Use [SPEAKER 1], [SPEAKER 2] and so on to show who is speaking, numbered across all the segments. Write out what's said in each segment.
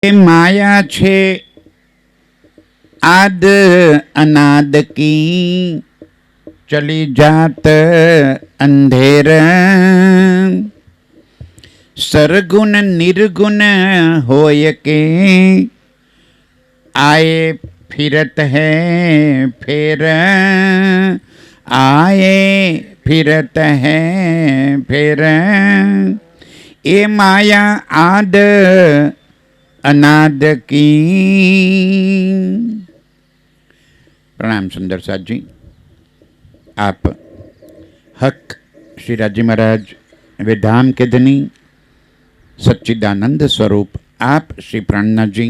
[SPEAKER 1] माया छे आद अनाद की, चली जात अंधेर। सरगुण निर्गुण होय के, आए फिरत है फेर। आए फिरत है फेर। ए माया आद अनाद की। प्रणाम सुंदर साथ जी। आप हक श्री राजी महाराज वे धाम के धनी सच्चिदानंद स्वरूप आप श्री प्राणनाथ जी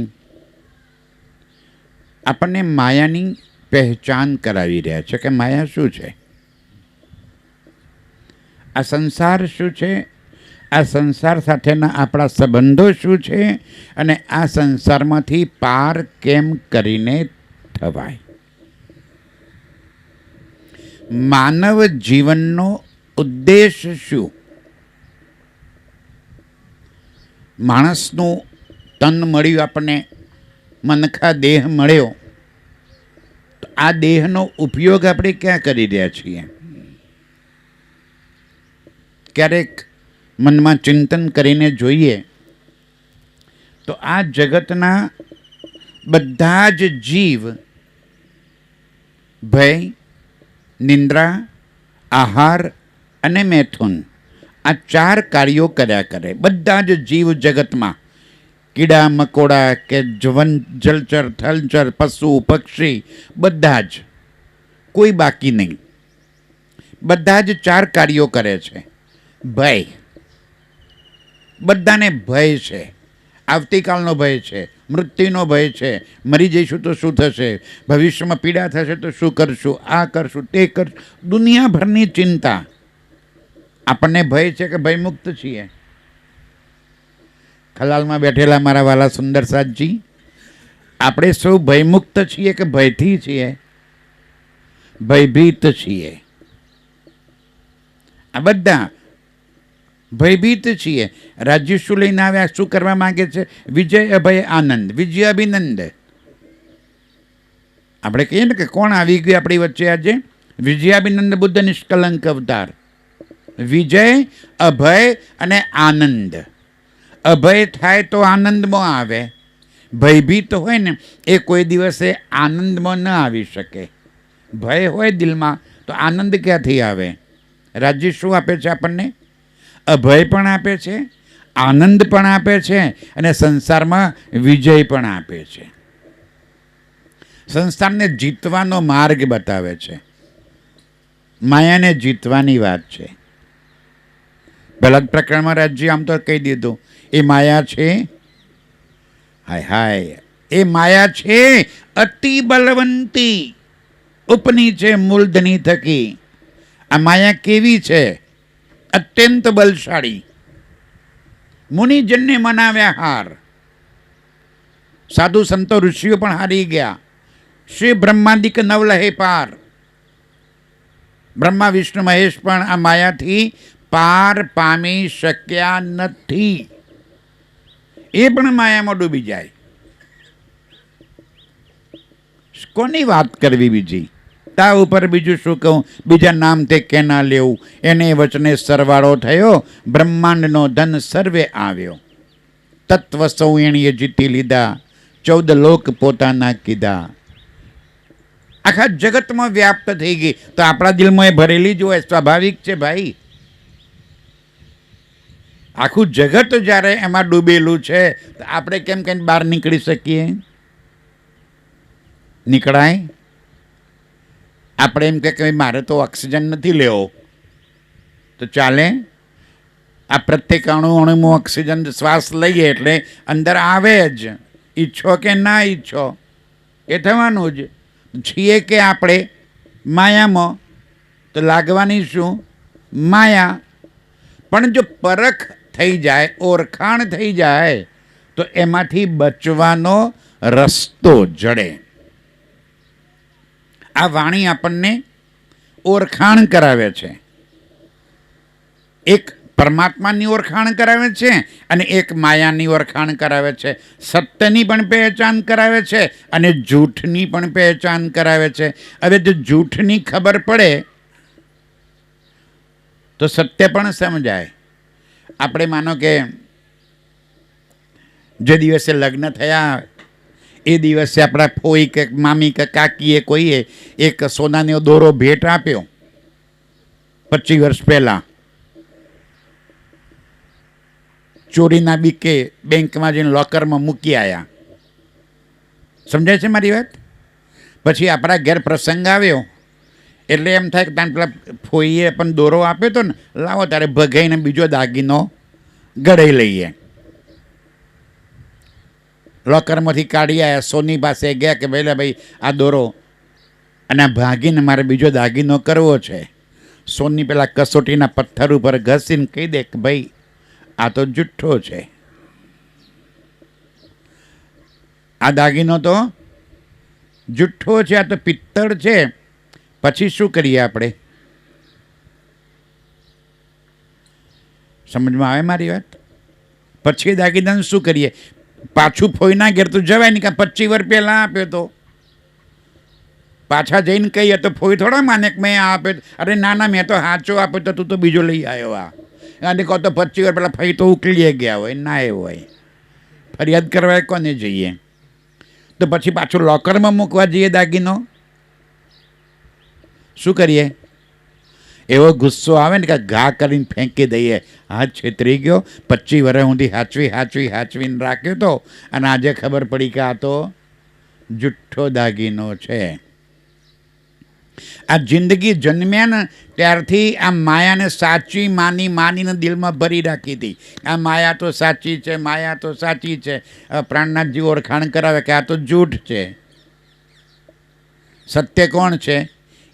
[SPEAKER 1] अपने मायानी पहचान करावी રહ્યા છે કે માયા શું છે, આ સંસાર શું છે, આ સંસાર સાથેના આપણા સંબંધો શું છે અને આ સંસારમાંથી પાર કેમ કરીને થવાય. માનવ જીવનનો ઉદ્દેશ શું? માણસનું તન મળ્યું, આપણને મનખા દેહ મળ્યો, તો આ દેહનો ઉપયોગ આપણે ક્યાં કરી રહ્યા છીએ? ક્યારેક મનમાં ચિંતન કરીને જોઈએ તો આ જગતના બધા જ જીવ ભય, નિંદ્રા, આહાર અને મૈથુન આ ચાર કાર્યો કર્યા કરે. બધા જ જીવ જગતમાં કીડા મકોડા કે જલચર થલચર પશુ પક્ષી બધા જ, કોઈ બાકી નહીં, બધા જ ચાર કાર્યો કરે છે. ભય, બધાને ભય છે. આવતીકાલનો ભય છે, મૃત્યુનો ભય છે, મરી જઈશું તો શું થશે, ભવિષ્યમાં પીડા થશે તો શું કરશું, આ કરશું તે કરશું, દુનિયાભરની ચિંતા. આપણને ભય છે કે ભયમુક્ત છીએ? ખલાલમાં બેઠેલા મારા વાલા સુંદર સાથજી, આપણે સૌ ભયમુક્ત છીએ કે ભયથી છીએ? ભયભીત છીએ. આ બધા ભયભીત છીએ. રાજ્ય શું લઈને આવ્યા, શું કરવા માંગે છે? વિજય અભય આનંદ, વિજય અભિનંદ. આપણે કહીએ ને કે કોણ આવી ગયું આપણી વચ્ચે આજે? વિજયાભિનંદ બુદ્ધ નિષ્કલંક અવતાર. વિજય, અભય અને આનંદ. અભય થાય તો આનંદમાં આવે. ભયભીત હોય ને એ કોઈ દિવસે આનંદમાં ન આવી શકે. ભય હોય દિલમાં તો આનંદ ક્યાંથી આવે? રાજ્ય શું આપે છે આપણને? અભય પણ આપે છે, આનંદ પણ આપે છે અને સંસારમાં વિજય પણ આપે છે. સંસારને જીતવાનો માર્ગ બતાવે છે. માયાને જીતવાની વાત છે. પહેલા પ્રકરણમાં રાજ્ય આમ તો કહી દીધું, એ માયા છે, હાય હાય, એ માયા છે અતિ બલવંતી, ઉપની છે મૂળધની થકી. આ માયા કેવી છે? અત્યંત બલશાળી. મુનિજનને મનાવ્યા હાર. સાધુ સંતો ઋષિઓ પણ હારી ગયા. શ્રી બ્રહ્માંડિક નવલહે પાર. બ્રહ્મા વિષ્ણુ મહેશ પણ આ માયાથી પાર પામી શક્યા નથી. એ પણ માયામાં ડૂબી જાય. કોની વાત કરવી બીજી? તા ઉપર બીજું શું કહું? બીજા નામ તે કેના લેવું? એને વચને સરવાળો થયો, બ્રહ્માંડનો ધન સર્વે આવ્યો. તત્વ સૌ એણીએ જીતી લીધા, 14 લોક પોતાના કીધા. આખા જગતમાં વ્યાપ્ત થઈ ગઈ તો આપણા દિલમાં એ ભરેલી જ હોય, સ્વાભાવિક છે ભાઈ. આખું જગત જ્યારે એમાં ડૂબેલું છે તો આપણે કેમ કઈ બહાર નીકળી શકીએ? નીકળાય? આપણે એમ કે મારે તો ઓક્સિજન નથી લેવો તો ચાલે? આ પ્રત્યેક અણુમાં ઓક્સિજન શ્વાસ લઈએ એટલે અંદર આવે જ, ઈચ્છો કે ના ઈચ્છો એ થવાનું જ. છીએ કે આપણે માયામાં, તો લાગવાની શું? માયા. પણ જો પરખ થઈ જાય, ઓળખાણ થઈ જાય તો એમાંથી બચવાનો રસ્તો જડે. આ વાણી આપણને ઓળખાણ કરાવે છે. એક પરમાત્માની ઓળખાણ કરાવે છે અને એક માયાની ઓળખાણ કરાવે છે. સત્યની પણ પહેચાન કરાવે છે અને જૂઠની પણ પહેચાન કરાવે છે. હવે જો જૂઠની ખબર પડે તો સત્ય પણ સમજાય. આપણે માનો કે જે દિવસે લગ્ન થયા એ દિવસે આપણા ફોઈ કે મામી કે કાકીએ કોઈએ એક સોનાનો દોરો ભેટ આપ્યો 25 વર્ષ પહેલાં. ચોરીના બીકે બેંકમાં જઈને લોકરમાં મૂકી આવ્યા. સમજાય છે મારી વાત? પછી આપણા ઘેર પ્રસંગ આવ્યો એટલે એમ થાય કે ત્યાં પેલા ફોઈએ પણ દોરો આપ્યો હતો ને, લાવો તારે ભગાઈને બીજો દાગીનો ગળાઈ લઈએ. લોકરમાંથી કાઢી આવ્યા, સોની પાસે ગયા કે ભાઈ આ દોરો અને ભાગીને મારે બીજો દાગીનો કરવો છે. સોની પેલા કસોટીના પથ્થર ઉપર ઘસીને કહી દે કે ભાઈ આ તો જુઠ્ઠો છે, આ દાગીનો તો જુઠ્ઠો છે, આ તો પિત્તળ છે. પછી શું કરીએ આપણે? સમજમાં આવે મારી વાત? પછી દાગીનાનું શું કરીએ? પાછું ફોઈના ઘેર તો જવાય નહીં, કે 25 વર્ષ પહેલાં આપ્યો તો. પાછા જઈને કહીએ તો ફોઈ થોડા માને કે મેં આ આપ્યો. અરે ના ના, મેં તો સાચો આપ્યો તો તું તો બીજો લઈ આવ્યો. અને કહો તો 25 વર્ષ પહેલાં ફઈ તો ઉકલીએ ગયા હોય, ના એ હોય. ફરિયાદ કરવા કોને જઈએ? તો પછી પાછું લોકરમાં મૂકવા જઈએ દાગીનો. શું કરીએ? એવો ગુસ્સો આવે ને કે ઘા કરીને ફેંકી દઈએ. હાથ છેતરી ગયો, 25 વર્ષ સુધી હાચવીને રાખ્યો તો અને આજે ખબર પડી કે આ તો જુઠ્ઠો દાગીનો છે. આ જિંદગી જન્મ્યા ને ત્યારથી આ માયાને સાચી માનીને દિલમાં ભરી રાખી હતી. આ માયા તો સાચી છે, માયા તો સાચી છે. પ્રાણનાથજી ઓળખાણ કરાવે કે આ તો જૂઠ છે. સત્ય કોણ છે?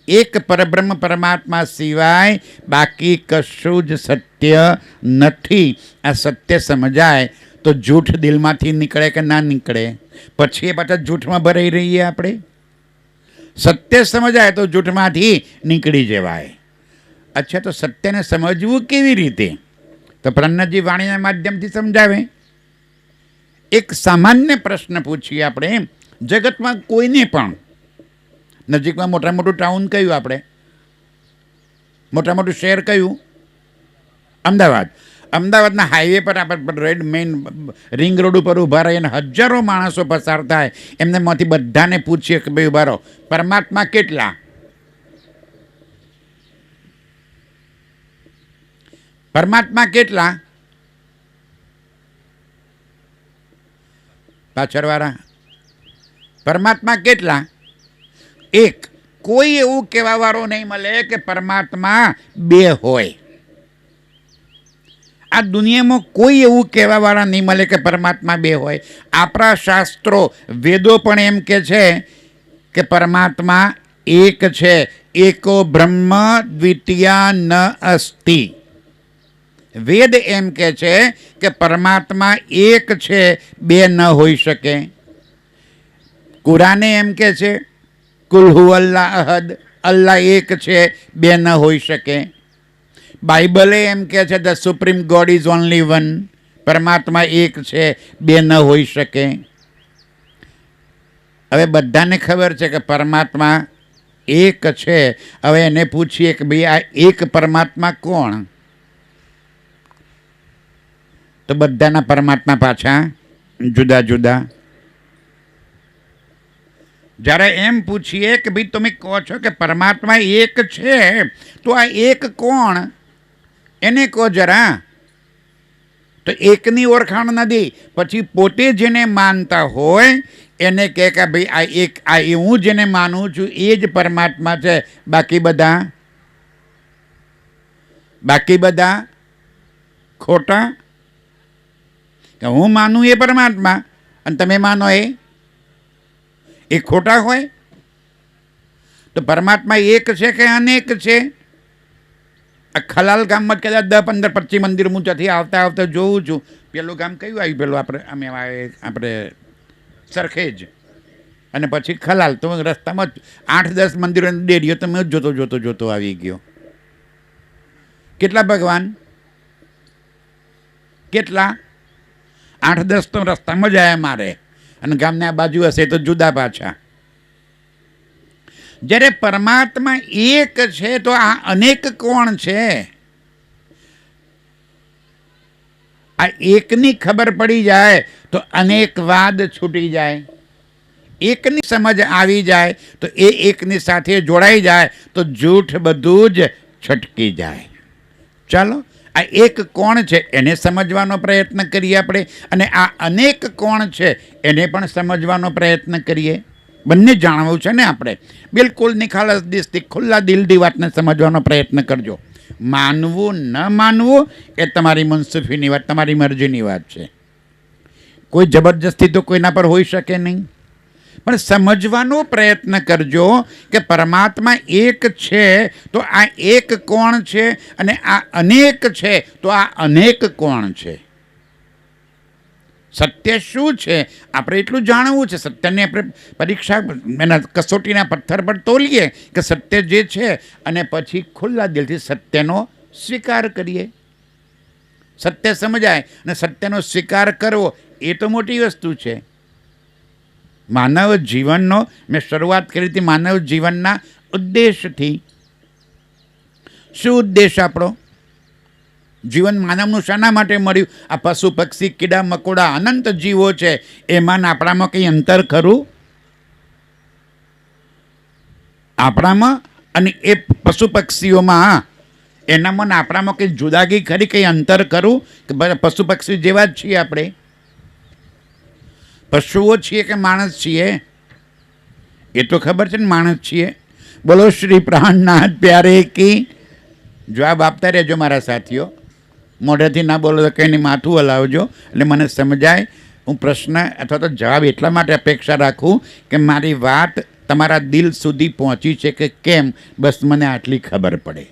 [SPEAKER 1] એક પરબ્રહ્મ પરમાત્મા સિવાય બાકી કશું જ સત્ય નથી. આ સત્ય સમજાય તો જૂઠ દિલમાંથી નીકળે કે ના નીકળે? પછી એ પાછા જૂઠમાં ભરાઈ રહીએ આપણે. સત્ય સમજાય તો જૂઠમાંથી નીકળી જવાય. અચ્છા, તો સત્યને સમજવું કેવી રીતે? તો પ્રણનાથજી વાણીના માધ્યમથી સમજાવે. એક સામાન્ય પ્રશ્ન પૂછીએ આપણે. જગતમાં કોઈને પણ નજીકમાં મોટા મોટું ટાઉન કયું? આપણે મોટા મોટું શહેર કયું? અમદાવાદ. અમદાવાદના હાઈવે પર આપણે રેડ મેઇન રિંગ રોડ ઉપર ઊભા રહીને હજારો માણસો પસાર થાય. એમને માંથી બધાને પૂછીએ કે ભાઈ ઊભા રહો, પરમાત્મા કેટલા? પરમાત્મા કેટલા? પાછળવાળા, પરમાત્મા કેટલા? એક. કોઈ એવું કહેવા વાળો નહીં મળે કે પરમાત્મા 2 હોય. આ દુનિયામાં કોઈ એવું કહેવા વાળા નહીં મળે કે પરમાત્મા 2 હોય. આપણા શાસ્ત્રો વેદો પણ એમ કે છે કે પરમાત્મા એક છે. એકો બ્રહ્મ દ્વિતીયા ન અસ્તિ. વેદ એમ કે છે કે પરમાત્મા એક છે, 2 ન હોઈ શકે. કુરાને એમ કે છે કુલ હુ અલ્લાહ અહદ, અલ્લાહ એક છે, 2 ન હોઈ શકે. બાઇબલે એમ કે છે the supreme God is only one, પરમાત્મા એક છે, 2 ન હોઈ શકે. હવે બધાને ખબર છે કે પરમાત્મા એક છે. હવે એને પૂછીએ કે ભાઈ આ એક પરમાત્મા કોણ? તો બધાના પરમાત્મા પાછા જુદા જુદા. જ્યારે એમ પૂછીએ કે ભાઈ તમે કહો છો કે પરમાત્મા એક છે, તો આ એક કોણ? એને કહો જરા. તો એકની ઓળખાણ નથી. પછી પોતે જેને માનતા હોય એને કહે કે ભાઈ આ એક, આ હું જેને માનું છું એ જ પરમાત્મા છે. બાકી બધા ખોટા. કે હું માનું એ પરમાત્મા અને તમે માનો એ ખોટા હોય. તો પરમાત્મા એક છે કે અનેક છે? આ ખલાલ ગામમાં કદાચ 10, 15, 25 મંદિર હું ત્યાંથી આવતા જોઉં છું. પેલું ગામ કયું આવ્યું? પેલું આપણે સરખેજ અને પછી ખલાલ. તો રસ્તામાં 8-10 મંદિરોની ડેરીઓ તમે જોતો આવી ગયો. કેટલા ભગવાન? કેટલા? 8-10 તો રસ્તામાં જ આવ્યા મારે, અને ગામની આ બાજુ હશે તો જુદા પાછા. જ્યારે પરમાત્મા એક છે તો આ અનેક કોણ છે? આ એકની ખબર પડી જાય તો અનેકવાદ છૂટી જાય. એકની સમજ આવી જાય તો એ એકની સાથે જોડાઈ જાય તો જૂઠ બધું જ છટકી જાય. ચાલો, આ એક કોણ છે એને સમજવાનો પ્રયત્ન કરીએ આપણે, અને આ અનેક કોણ છે એને પણ સમજવાનો પ્રયત્ન કરીએ. બંને જાણવું છે ને આપણે. બિલકુલ નિખાલસ દિલથી, ખુલ્લા દિલથી વાતને સમજવાનો પ્રયત્ન કરજો. માનવું ન માનવું એ તમારી મનસુફીની વાત, તમારી મરજીની વાત છે. કોઈ જબરજસ્તી તો કોઈના પર હોઈ શકે નહીં, પણ સમજવાનો પ્રયત્ન કરજો કે પરમાત્મા એક છે તો આ એક કોણ છે, અને આ અનેક છે તો આ અનેક કોણ છે. સત્ય શું છે આપણે એટલું જાણવું છે. સત્યને આપણે પરીક્ષા, એના કસોટીના પથ્થર પર તોલીએ કે સત્ય જે છે, અને પછી ખુલ્લા દિલથી સત્યનો સ્વીકાર કરીએ. સત્ય સમજાય અને સત્યનો સ્વીકાર કરવો એ તો મોટી વસ્તુ છે. માનવ જીવનનો મેં શરૂઆત કરી હતી માનવ જીવનના ઉદ્દેશથી. શું ઉદ્દેશ આપણો? જીવન માનવનું શાના માટે મળ્યું? આ પશુ પક્ષી કીડા મકોડા અનંત જીવો છે, એમાં આપણામાં કંઈ અંતર ખરું? આપણામાં અને એ પશુ પક્ષીઓમાં, એનામાં આપણામાં કંઈ જુદાગી ખરી? કંઈ અંતર ખરું? કે પશુ પક્ષી જેવા જ છીએ આપણે? પશુઓ છીએ કે માણસ છીએ? એ તો ખબર છે ને માણસ છીએ. બોલો શ્રી પ્રાણનાથ પ્યારે કી. જવાબ આપતા રહેજો મારા સાથીઓ. મોઢેથી ના બોલો તો કંઈ નહીં, માથું હલાવજો એટલે મને સમજાય. હું પ્રશ્ન અથવા તો જવાબ એટલા માટે અપેક્ષા રાખું કે મારી વાત તમારા દિલ સુધી પહોંચી છે કે કેમ, બસ મને આટલી ખબર પડે.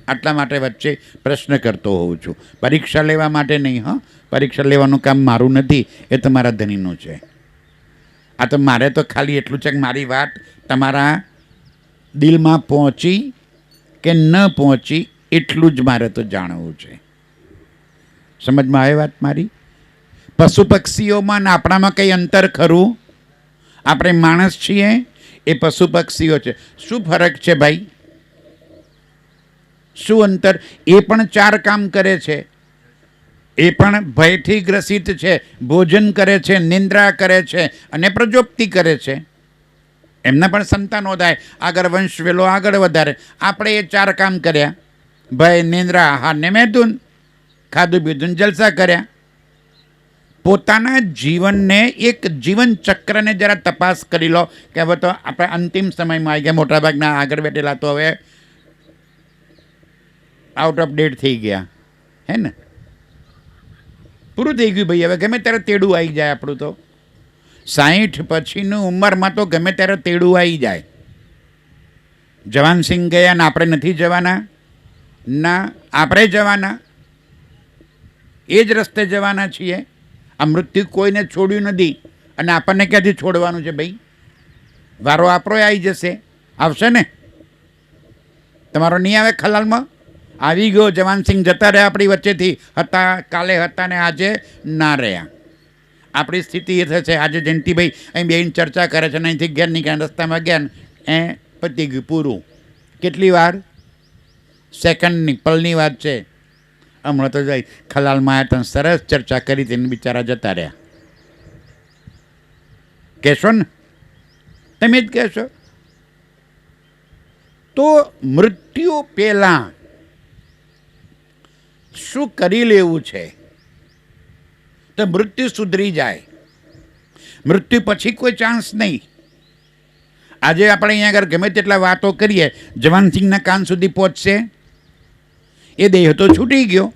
[SPEAKER 1] આટલા માટે વચ્ચે પ્રશ્ન કરતો હોઉં છું. પરીક્ષા લેવા માટે નહીં. હા, પરીક્ષા લેવાનું કામ મારું નથી, એ તમારા ધણીનું છે. આ તો મારે તો ખાલી એટલું છે કે મારી વાત તમારા દિલમાં પહોંચી કે ન પહોંચી એટલું જ મારે તો જાણવું છે. સમજમાં આવે વાત મારી? પશુ પક્ષીઓમાં ને આપણામાં કંઈ અંતર ખરું? આપણે માણસ છીએ, એ પશુ પક્ષીઓ છે. શું ફરક છે ભાઈ? શું અંતર? એ પણ 4 કામ કરે છે. એ પણ ભયથી ગ્રસિત છે, ભોજન કરે છે, નિંદ્રા કરે છે અને પ્રજોપ્તિ કરે છે. એમના પણ સંતાનો થાય, આગળ વંશ વેલો આગળ વધારે. આપણે એ 4 કામ કર્યા: ભય, નિંદ્રા, આહાર ને મૈથુન. ખાધું પીધું જલસા કર્યા. પોતાના જીવનને, એક જીવન ચક્રને જરા તપાસ કરી લો કે હવે તો આપણે અંતિમ સમયમાં આવી ગયા. મોટાભાગના આગળ બેઠેલા તો હવે આઉટ ઓફ ડેટ થઈ ગયા, હે ને? પૂરું થઈ ગયું ભાઈ. હવે ગમે ત્યારે તેડું આવી જાય આપણું તો. 60 પછીનું ઉંમરમાં તો ગમે ત્યારે તેડું આવી જાય. જવાનસિંહ ગયા ને આપણે નથી જવાના? ના, આપણે જવાના, એ જ રસ્તે જવાના છીએ. આ મૃત્યુ કોઈને છોડ્યું નથી, અને આપણને ક્યાંથી છોડવાનું છે ભાઈ? વારો આપણો આવી જશે. આવશે ને? તમારો નહીં આવે ખલાલમાં? આવી ગયો. જવાનસિંહ જતા રહ્યા આપણી વચ્ચેથી. હતા કાલે, હતા ને આજે ના રહ્યા. આપણી સ્થિતિ એ થશે. આજે જયંતિભાઈ અહીં બેન ચર્ચા કરે છે, અહીંથી ઘેર નીકળ્યા, રસ્તામાં ગયા, પતી ગયું, પૂરું. કેટલી વાર? સેકન્ડની, પલની વાત છે. હમણાં તો જાય ખલાલમાં આવ્યા તો સરસ ચર્ચા કરી તેને બિચારા જતા રહ્યા. કહેશો ને? તમે જ કહેશો. તો મૃત્યુ પહેલાં શું કરી લેવું છે તો મૃત્યુ સુધરી જાય? મૃત્યુ પછી કોઈ ચાન્સ નહીં. આજે આપણે અહીંયા આગળ ગમે તેટલા વાતો કરીએ, જવાનસિંહના કાન સુધી પહોંચશે? એ દેહ તો છૂટી ગયો.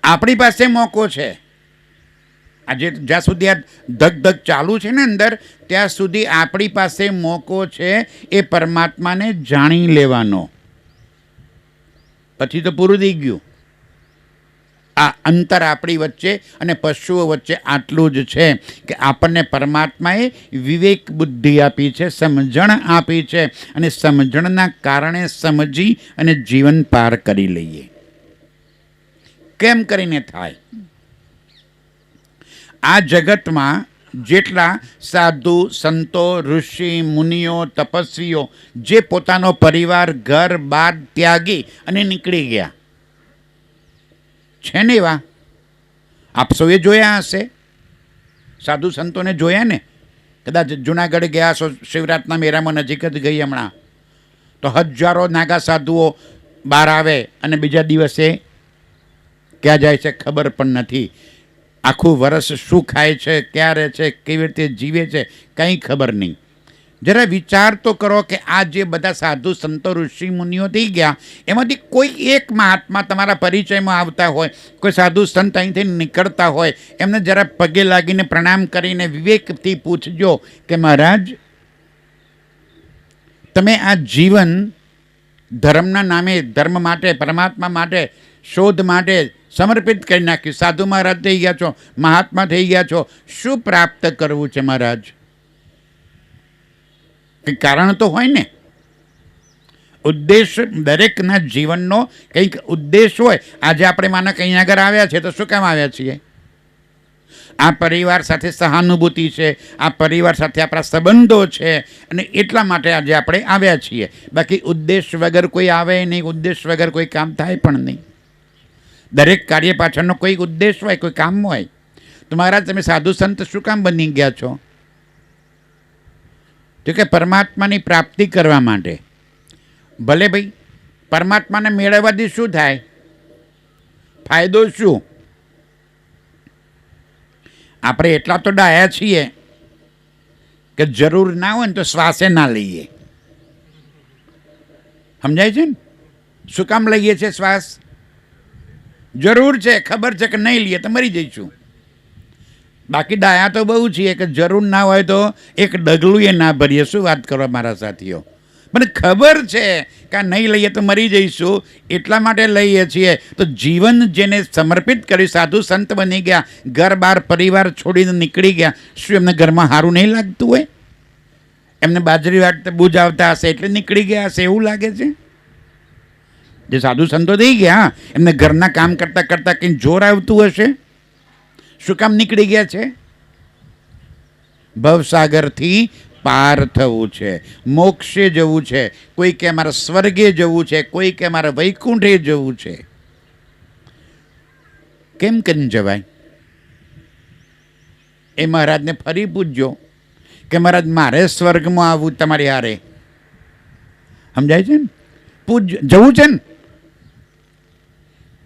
[SPEAKER 1] આપણી પાસે મોકો છે. આજે જ્યાં સુધી આ ધક ચાલુ છે ને અંદર, ત્યાં સુધી આપણી પાસે મોકો છે એ પરમાત્માને જાણી લેવાનો. પછી તો પૂરું થઈ ગયું. આ અંતર આપણી વચ્ચે અને પશુઓ વચ્ચે આટલું જ છે કે આપણને પરમાત્માએ વિવેક બુદ્ધિ આપી છે, સમજણ આપી છે, અને સમજણના કારણે સમજી અને જીવન પાર કરી લઈએ. કેમ કરીને થાય? આ જગતમાં જેટલા સાધુ સંતો ઋષિ મુનિઓ તપસ્વીઓ જે પોતાનો પરિવાર ઘર બાર ત્યાગી અને નીકળી ગયા છે ને, એવા આપ સૌએ જોયા હશે. સાધુ સંતોને જોયા ને? કદાચ જુનાગઢ ગયા છો, શિવરાતના મેળામાં નજીક જ ગઈ હમણાં, તો હજારો નાગા સાધુઓ બહાર આવે અને બીજા દિવસે ક્યાં જાય છે ખબર પણ નથી. આખું વર્ષ શું ખાય છે, ક્યાં રહે છે, કેવી રીતે જીવે છે, કંઈ ખબર નહીં. જરા વિચાર તો કરો કે આ જે બધા સાધુ સંતો ઋષિ મુનિઓ થઈ ગયા, એમાંથી કોઈ એક મહાત્મા તમારા પરિચયમાં આવતા હોય, કોઈ સાધુ સંત અહીંથી નીકળતા હોય, એમને જરા પગે લાગીને પ્રણામ કરીને વિવેકથી પૂછજો કે મહારાજ, તમે આ જીવન ધર્મના નામે, ધર્મ માટે, પરમાત્મા માટે, શોધ માટે સમર્પિત કરી નાખ્યું. સાધુ મહારાજ થઈ ગયા છો, મહાત્મા થઈ ગયા છો, શું પ્રાપ્ત કરવું છે મહારાજ? કંઈક કારણ તો હોય ને. ઉદ્દેશ, દરેકના જીવનનો કંઈક ઉદ્દેશ હોય. આજે આપણે માનો કે અહીંયા આગળ આવ્યા છે તો શું કામ આવ્યા છીએ? આ પરિવાર સાથે સહાનુભૂતિ છે, આ પરિવાર સાથે આપણા સંબંધો છે, અને એટલા માટે આજે આપણે આવ્યા છીએ. બાકી ઉદ્દેશ વગર કોઈ આવે નહીં, ઉદ્દેશ વગર કોઈ કામ થાય પણ નહીં. દરેક કાર્ય પાછળનો કોઈ ઉદ્દેશ હોય, કોઈ કામ હોય. તો મહારાજ, તમે સાધુ સંત શું કામ બની ગયા છો? તો કે પરમાત્માની પ્રાપ્તિ કરવા માટે. ભલે ભાઈ, પરમાત્માને મેળવવાથી શું થાય? ફાયદો શું? આપણે એટલા તો ડાયા છીએ કે જરૂર ના હોય ને તો શ્વાસે ના લઈએ. સમજાય છે ને? શું કામ લઈએ છીએ શ્વાસ? જરૂર છે, ખબર છે કે નહીં લઈએ તો મરી જઈશું. બાકી ડાયા તો બહુ છીએ કે જરૂર ના હોય તો એક ડગલું એ ના ભરીએ. શું વાત કરો મારા સાથીઓ? મને ખબર છે કે નહીં લઈએ તો મરી જઈશું, એટલા માટે લઈએ છીએ. તો જીવન જેને સમર્પિત કર્યું, સાધુ સંત બની ગયા, ઘર બાર પરિવાર છોડીને નીકળી ગયા, શું એમને ઘરમાં સારું નહીં લાગતું હોય? એમને બાજરી વાટતે બૂજ આવતા હશે એટલે નીકળી ગયા હશે, એવું લાગે છે? જે સાધુ સંતો થઈ ગયા, એમને ઘરના કામ કરતાં કરતાં કંઈ જોર આવતું હશે. શું કામ નીકળી ગયા છે? ભવસાગરથી પાર થવું છે, મોક્ષે જવું છે. કોઈ કે મારે સ્વર્ગે જવું છે, કોઈ કે મારે વૈકુંઠે જવું છે. કેમ કરીને જવાય? એ મહારાજને ફરી પૂછજો કે મહારાજ, મારે સ્વર્ગમાં આવવું તમારી હારે. સમજાય છે ને? પૂછ, જવું છે ને?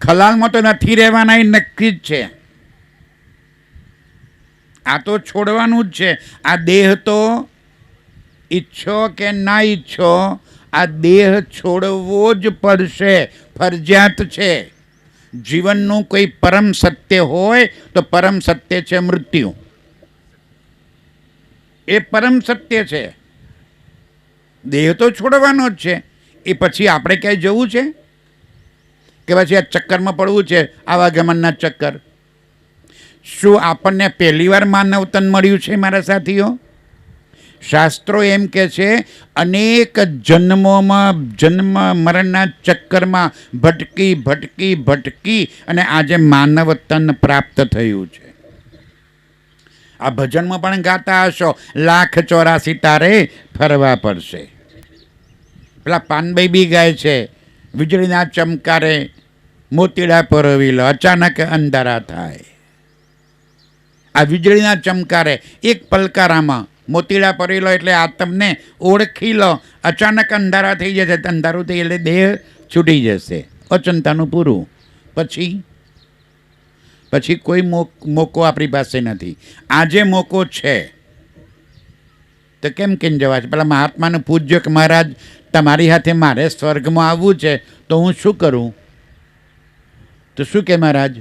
[SPEAKER 1] ખલાલમાં તો નથી રહેવાના, એ નક્કી જ છે. આ તો છોડવાનું જ છે. આ દેહ તો ઈચ્છો કે ના ઈચ્છો, આ દેહ છોડવો જ પડશે, ફરજિયાત છે. જીવનનું કોઈ પરમ સત્ય હોય તો પરમ સત્ય છે મૃત્યુ. એ પરમ સત્ય છે. દેહ તો છોડવાનો જ છે. એ પછી આપણે ક્યાંય જવું છે કે પછી આ ચક્કરમાં પડવું છે, આવાગમનના ચક્કર? શું આપણને પહેલી વાર માનવતન મળ્યું છે મારા સાથીઓ? શાસ્ત્રો એમ કે છે અનેક જન્મોમાં, જન્મ મરણના ચક્કરમાં ભટકી ભટકી ભટકી અને આજે માનવતન પ્રાપ્ત થયું છે. આ ભજનમાં પણ ગાતા હશો, 1,84 તારે ફરવા પડશે. પેલા પાનભાઈ બી ગાય છે, વીજળીના ચમકારે મોતીડા પરવી લો, અચાનક અંધારા થાય. આ વીજળીના ચમકારે એક પલકારામાં મોતીડા પરી લો એટલે આ તમને ઓળખી લો, અચાનક અંધારા થઈ જશે. અંધારું થઈ એટલે દેહ છૂટી જશે, અચંતાનું પૂરું. પછી કોઈ મોકો આપણી પાસે નથી. આજે મોકો છે તો કેમ જવા છે? પેલા મહાત્માને પૂછજો કે મહારાજ, તમારી હાથે મારે સ્વર્ગમાં આવવું છે તો હું શું કરું? તો શું કે મહારાજ?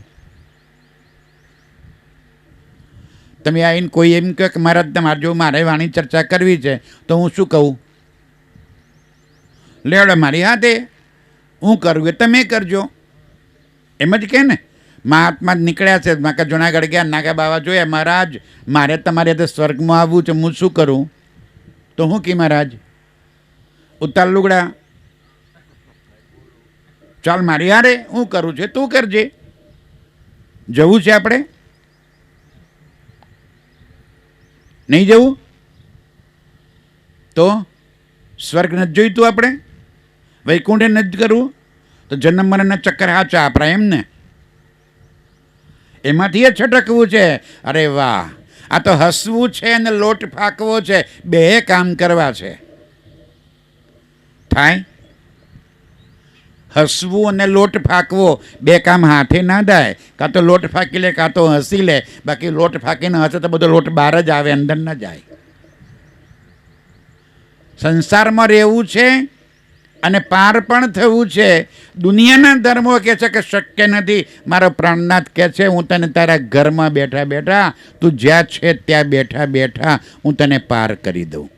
[SPEAKER 1] તમે આવીને કોઈ એમ કહે કે મહારાજ, તમારે જો મારે વાણી ચર્ચા કરવી છે તો હું શું કહું? લેવડે મારી હાથે, હું કરવું એ તમે કરજો, એમ જ કે ને. મહાત્મા જ નીકળ્યા છે, માકા જુનાગઢ ગયા, નાગા બાવા જોયા, મહારાજ મારે તમારી હાથે સ્વર્ગમાં આવવું છે, હું શું કરું? તો હું કે મહારાજ, ઉતાર લુગડા, ચાલ મારી હારે, હું કરું છે તું કરજે. જવું છે આપણે? નહીં જવું? તો સ્વર્ગ નથી જોઈતું આપણે? વૈકુંઠે નથી કરવું? તો જન્મ મરણના ચક્કર હાચા આપણા એમ ને? એમાંથી એ છટકવું છે. અરે વાહ, આ તો હસવું છે અને લોટ ફાંકવો છે, બે કામ કરવા છે. થાય? હસવું અને લોટ ફાંકવો બે કામ હાથે ના થાય. કાં તો લોટ ફાંકી લે, કાં તો હસી લે. બાકી લોટ ફાંકીને હસે તો બધો લોટ બહાર જ આવે, અંદર ના જાય. સંસારમાં રહેવું છે અને પાર પણ થવું છે. દુનિયાના ધર્મો કહે છે કે શક્ય નથી. મારો પ્રાણનાથ કહે છે હું તને તારા ઘરમાં બેઠા બેઠા, તું જ્યાં છે ત્યાં બેઠા બેઠા હું તને પાર કરી દઉં.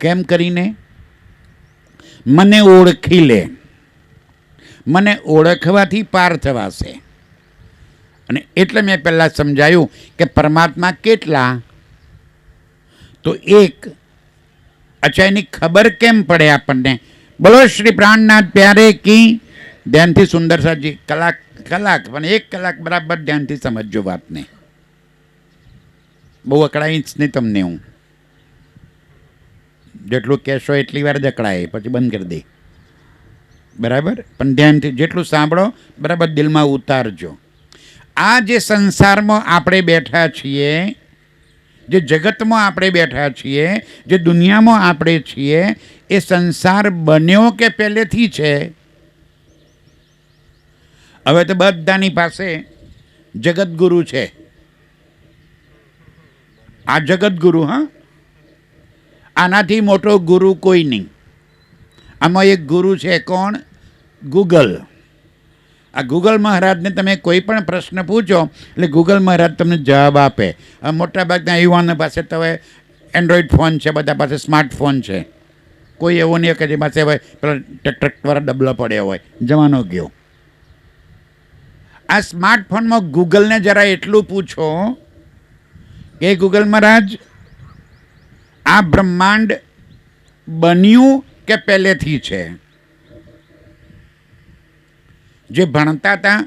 [SPEAKER 1] કેમ કરીને? મને ઓળખી લે. મને ઓળખવાથી પાર થવાશે. અને એટલે મેં પહેલાં સમજાયું કે પરમાત્મા કેટલા? તો એક. અચ્છા, એની ખબર કેમ પડે આપણને? બોલો શ્રી પ્રાણનાથ પ્યારે કી. ધ્યાનથી સુંદર સાજી કલાક પણ 1 કલાક બરાબર ધ્યાનથી સમજજો વાતને. બહુ અકળાઈશ નહીં તમને હું. જેટલું કહેશો એટલી વાર જ અકળાય, પછી બંધ કરી દે. બરાબર? પણ ધ્યાનથી જેટલું સાંભળો બરાબર દિલમાં ઉતારજો. આ જે સંસારમાં આપણે બેઠા છીએ, જે જગતમાં આપણે બેઠા છીએ, જે દુનિયામાં આપણે છીએ, એ સંસાર બન્યો કે પહેલેથી છે? હવે તો બધાની પાસે જગતગુરુ છે. આ જગતગુરુ, હા, આનાથી મોટો ગુરુ કોઈ નહીં. આમાં એક ગુરુ છે. કોણ? ગૂગલ. આ ગૂગલ મહારાજને તમે કોઈ પણ પ્રશ્ન પૂછો એટલે ગૂગલ મહારાજ તમને જવાબ આપે. મોટાભાગના યુવાનો પાસે તો હવે એન્ડ્રોઈડ ફોન છે, બધા પાસે સ્માર્ટફોન છે. કોઈ એવો નહીં કે જે પાસે હવે પેલા ટ્રકવાળા ડબલા પડ્યા હોય. જમાનો ગયો. આ સ્માર્ટફોનમાં ગૂગલને જરા એટલું પૂછો કે ગૂગલ મહારાજ, આ બ્રહ્માંડ બન્યું કે પહેલેથી છે? જે ભણતા હતા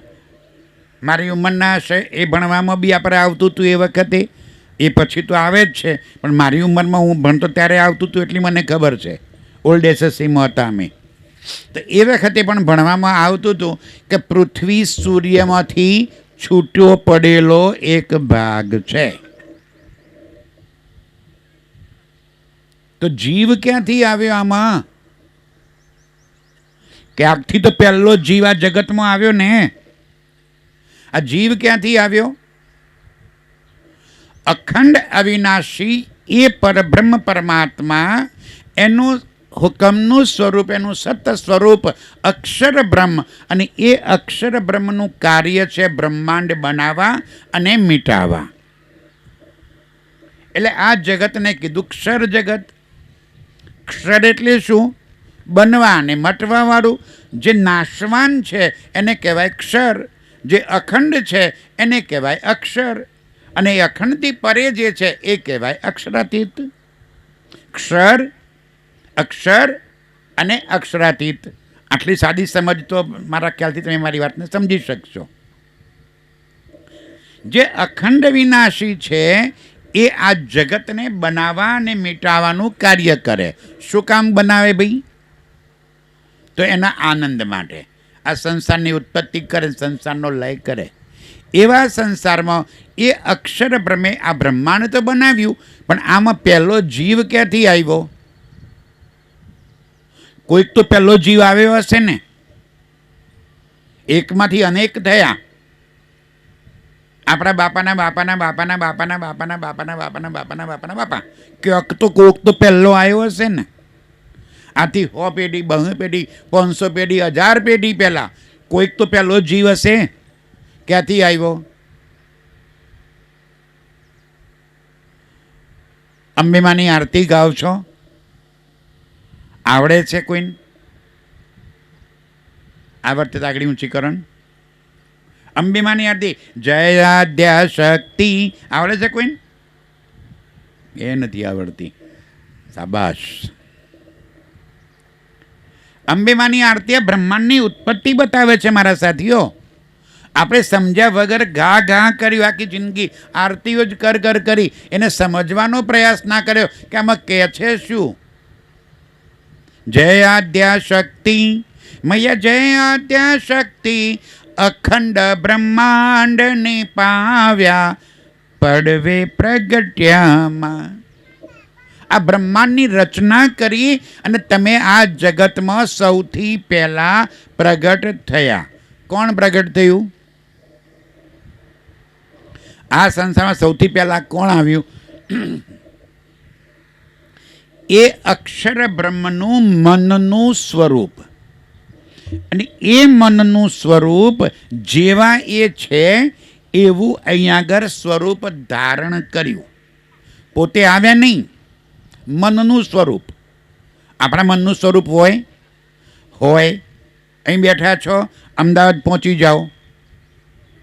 [SPEAKER 1] મારી ઉંમરના હશે, એ ભણવામાં બી આપણે આવતું હતું એ વખતે. એ પછી તો આવે જ છે, પણ મારી ઉંમરમાં હું ભણતો ત્યારે આવતું હતું એટલી મને ખબર છે. ઓલ્ડ એસએસસીમાં હતા અમે. તો એ વખતે પણ ભણવામાં આવતું હતું કે પૃથ્વી સૂર્યમાંથી છૂટો પડેલો એક ભાગ છે. તો જીવ ક્યાંથી આવ્યો આમાં? ક્યાંકથી તો પહેલો જીવ આ જગતમાં આવ્યો ને. આ જીવ ક્યાંથી આવ્યો? અખંડ અવિનાશી એ પરબ્રહ્મ પરમાત્મા, એનું હુકમનું સ્વરૂપ, એનું સત સ્વરૂપ અક્ષર બ્રહ્મ. અને એ અક્ષર બ્રહ્મનું કાર્ય છે બ્રહ્માંડ બનાવવા અને મિટાવવા. એટલે આ જગતને કીધું ક્ષર જગત. ક્ષર એટલે શું? બનવા અને મટવા વાળું. જે નાશવાન છે એને કહેવાય ક્ષર. જે અખંડ છે એને કહેવાય અક્ષર. અને એ અખંડથી પરે જે છે એ કહેવાય અક્ષરાતીત. ક્ષર, અક્ષર અને અક્ષરાતીત. આટલી સાદી સમજ તો મારા ખ્યાલથી તમે મારી વાતને સમજી શકશો. જે અખંડ વિનાશી છે એ આ જગતને બનાવવા અને મિટાવવાનું કાર્ય કરે. શું કામ બનાવે ભાઈ? તો એના આનંદ માટે. આ સંસારની ઉત્પત્તિ કરે, સંસારનો લય કરે. એવા સંસારમાં એ અક્ષર બ્રહ્મે આ બ્રહ્માંડ તો બનાવ્યું, પણ આમાં પહેલો જીવ ક્યાંથી આવ્યો? કોઈક તો પહેલો જીવ આવ્યો હશે ને. એકમાંથી અનેક થયા. આપણા બાપાના બાપાના બાપાના બાપાના બાપાના બાપાના બાપાના બાપાના બાપાના બાપા. ક્યાંક તો કોક તો પહેલો આવ્યો હશે ને. આથી 100 પેઢી, 200 પેઢી, 500 પેઢી, 1000 પેઢી પહેલા કોઈક તો પહેલો જીવ હશે. ક્યાંથી આવ્યો? અંબેમાની આરતી ગાવ છો? આવડે છે કોઈને? આવડતે આગળ ઊંચી કરણ. અંબેમાની આરતી જય આદ્યા શક્તિ આવડે છે કોઈને? એ નથી આવડતી. શાબાશ. અંબેમાની આરતી બ્રહ્માંડની ઉત્પત્તિ બતાવે છે મારા સાથીઓ. આપણે સમજ્યા વગર ઘા ઘા કર્યું આખી જિંદગી, આરતીઓ જ કર કરી, એને સમજવાનો પ્રયાસ ના કર્યો કે આમાં કહે છે શું. જય આદ્યા શક્તિ મૈયા, જય આદ્યા શક્તિ અખંડ બ્રહ્માંડને પાવ્યા પડવે પ્રગટ્યામાં. આ બ્રહ્માંડની રચના કરી અને તમે આ જગતમાં સૌથી પહેલા પ્રગટ થયા. કોણ પ્રગટ થયું? આ સંસારમાં સૌથી પહેલા કોણ આવ્યું? એ અક્ષર બ્રહ્મનું મનનું સ્વરૂપ. અને એ મનનું સ્વરૂપ જેવા એ છે એવું અહીંયા આગળ સ્વરૂપ ધારણ કર્યું. પોતે આવ્યા નહીં, મનનું સ્વરૂપ. આપણા મનનું સ્વરૂપ હોય અહીં બેઠા છો, અમદાવાદ પહોંચી જાઓ.